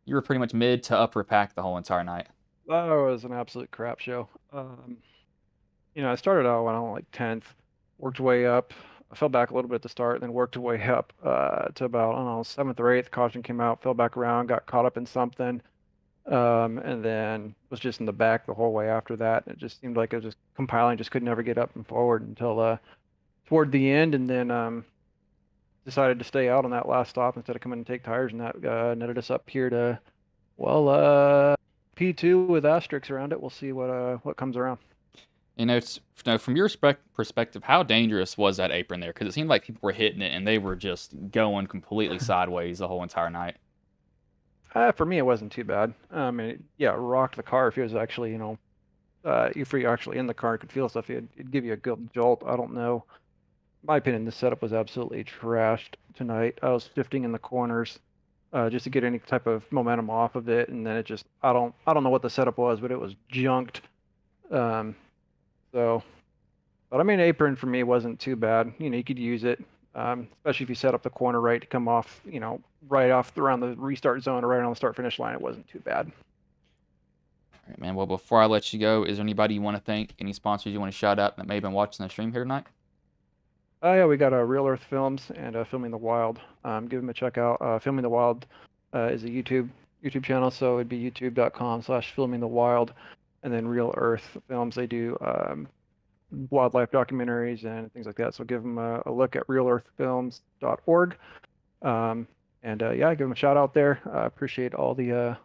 [SPEAKER 4] pretty much mid to upper pack the whole entire night.
[SPEAKER 6] That was an absolute crap show. I started out when I was like 10th, worked way up. I fell back a little bit at the start, and then worked way up to about, I don't know, 7th or 8th. Caution came out, fell back around, got caught up in something, and then was just in the back the whole way after that. It just seemed like it was just compiling, just could never get up and forward until toward the end, and then decided to stay out on that last stop instead of coming and take tires, and that netted us up here to, P2 with asterisks around it. We'll see what comes around.
[SPEAKER 4] From your perspective, how dangerous was that apron there? Because it seemed like people were hitting it and they were just going completely sideways the whole entire night.
[SPEAKER 6] For me, it wasn't too bad. It rocked the car. If it was actually, if you're actually in the car and could feel stuff, it'd give you a good jolt. I don't know. In my opinion, the setup was absolutely trashed tonight. I was shifting in the corners just to get any type of momentum off of it, and then it just, I don't know what the setup was, but it was junked. But apron for me wasn't too bad. You could use it, especially if you set up the corner right to come off, right off around the restart zone or right on the start finish line. It wasn't too bad.
[SPEAKER 4] All right, man. Well, before I let you go, is there anybody you want to thank? Any sponsors you want to shout out that may have been watching the stream here tonight?
[SPEAKER 6] Yeah, we got Real Earth Films and Filming the Wild. Give them a check out. Filming the Wild is a YouTube channel, so it'd be youtube.com/Filming the Wild, and then Real Earth Films. They do wildlife documentaries and things like that. So give them a look at realearthfilms.org. Give them a shout out there. I appreciate all the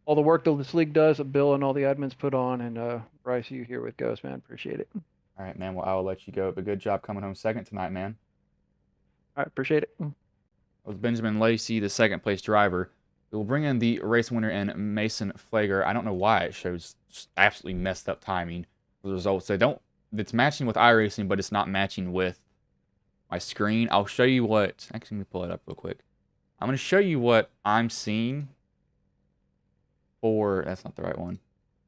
[SPEAKER 6] work that this league does, that Bill and all the admins put on, and Bryce, you here with Ghost, man. Appreciate it.
[SPEAKER 4] All right, man. Well, I will let you go, but good job coming home second tonight, man.
[SPEAKER 6] All right, appreciate it.
[SPEAKER 4] It was Benjamin Lacey, the second place driver. We will bring in the race winner in Mason Flager. I don't know why it shows absolutely messed up timing. The results it's matching with iRacing, but it's not matching with my screen. I'll show you what. Actually, let me pull it up real quick. I'm going to show you what I'm seeing for. That's not the right one.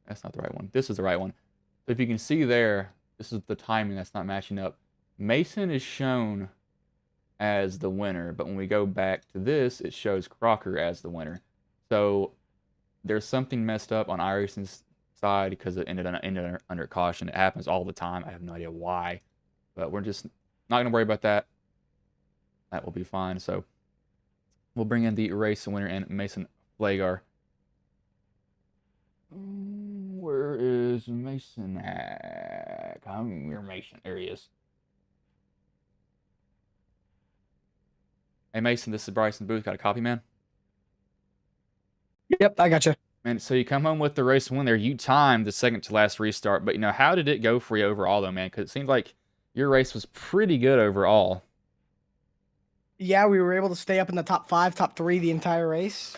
[SPEAKER 4] That's not the right one. This is the right one. So if you can see there, this is the timing that's not matching up. Mason is shown as the winner, but when we go back to this, it shows Crocker as the winner. So there's something messed up on iRacing's side because it ended under caution. It happens all the time. I have no idea why, but we're just not going to worry about that. That will be fine. So we'll bring in the race winner in Mason Flager. Where is Mason at? Come here, Mason. There he is. Hey, Mason, this is Bryson Booth. Got a copy, man?
[SPEAKER 7] Yep, I got you.
[SPEAKER 4] Man, so you come home with the race win there. You timed the second to last restart, but how did it go for you overall, though, man? Because it seemed like your race was pretty good overall.
[SPEAKER 7] Yeah, we were able to stay up in the top 5, top 3 the entire race,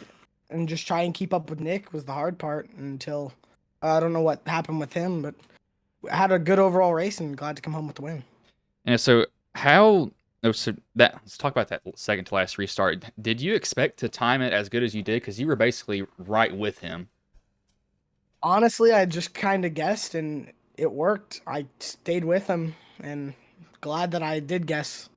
[SPEAKER 7] and just try and keep up with Nick was the hard part until I don't know what happened with him, but I had a good overall race and glad to come home with the win.
[SPEAKER 4] And so let's talk about that second to last restart. Did you expect to time it as good as you did? Because you were basically right with him.
[SPEAKER 7] Honestly, I just kind of guessed, and it worked. I stayed with him, and glad that I did guess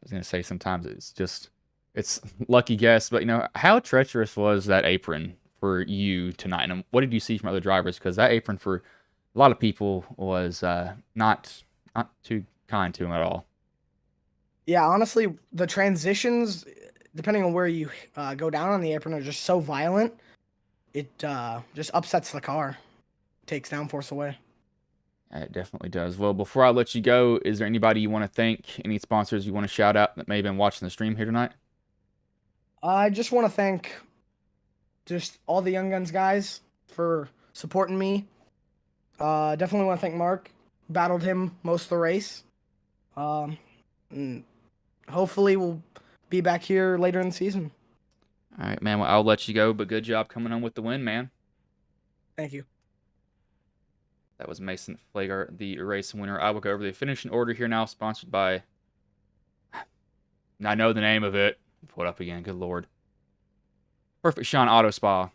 [SPEAKER 4] was going to say sometimes it's lucky guess, but, how treacherous was that apron for you tonight? And what did you see from other drivers? Because that apron for a lot of people was not too kind to him at all.
[SPEAKER 7] Yeah, honestly, the transitions, depending on where you go down on the apron, are just so violent. It just upsets the car, takes downforce away.
[SPEAKER 4] It definitely does. Well, before I let you go, is there anybody you want to thank? Any sponsors you want to shout out that may have been watching the stream here tonight?
[SPEAKER 7] I just want to thank just all the Young Guns guys for supporting me. Definitely want to thank Mark. Battled him most of the race. And hopefully we'll be back here later in the season.
[SPEAKER 4] All right, man. Well, I'll let you go, but good job coming on with the win, man.
[SPEAKER 7] Thank you.
[SPEAKER 4] That was Mason Flager, the race winner. I will go over the finishing order here now, sponsored by... I know the name of it. Pull it up again. Good Lord. Perfect Shine Auto Spa.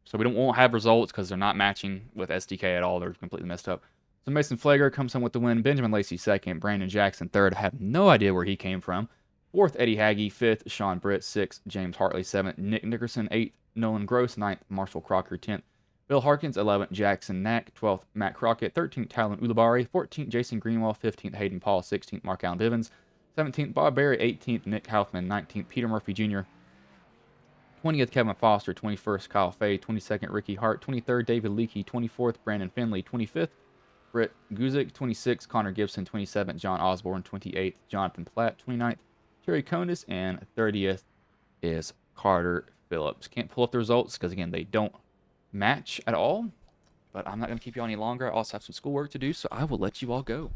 [SPEAKER 4] So we won't have results because they're not matching with SDK at all. They're completely messed up. So Mason Flager comes home with the win. Benjamin Lacey second. Brandon Jackson third. I have no idea where he came from. Fourth, Eddie Haggy. Fifth, Sean Britt. Sixth, James Hartley. Seventh, Nick Nickerson. Eighth, Nolan Gross. Ninth, Marshall Crocker. 10th, Bill Harkins. 11th, Jackson Knack. 12th, Matt Crockett. 13th, Talon Ulibarri. 14th, Jason Greenwell. 15th, Hayden Paul. 16th, Mark Allen Bivens. 17th, Bob Berry. 18th, Nick Houfman. 19th, Peter Murphy Jr. 20th, Kevin Foster. 21st, Kyle Fay. 22nd, Ricky Hart. 23rd, David Leakey. 24th, Brandon Finley. 25th, Britt Guzik. 26th, Connor Gibson. 27th, John Osborne. 28th, Jonathan Platt. 29th, Terry Konis. And 30th is Carter Phillips. Can't pull up the results because, again, they don't match at all. But I'm not going to keep you on any longer. I also have some schoolwork to do, so I will let you all go.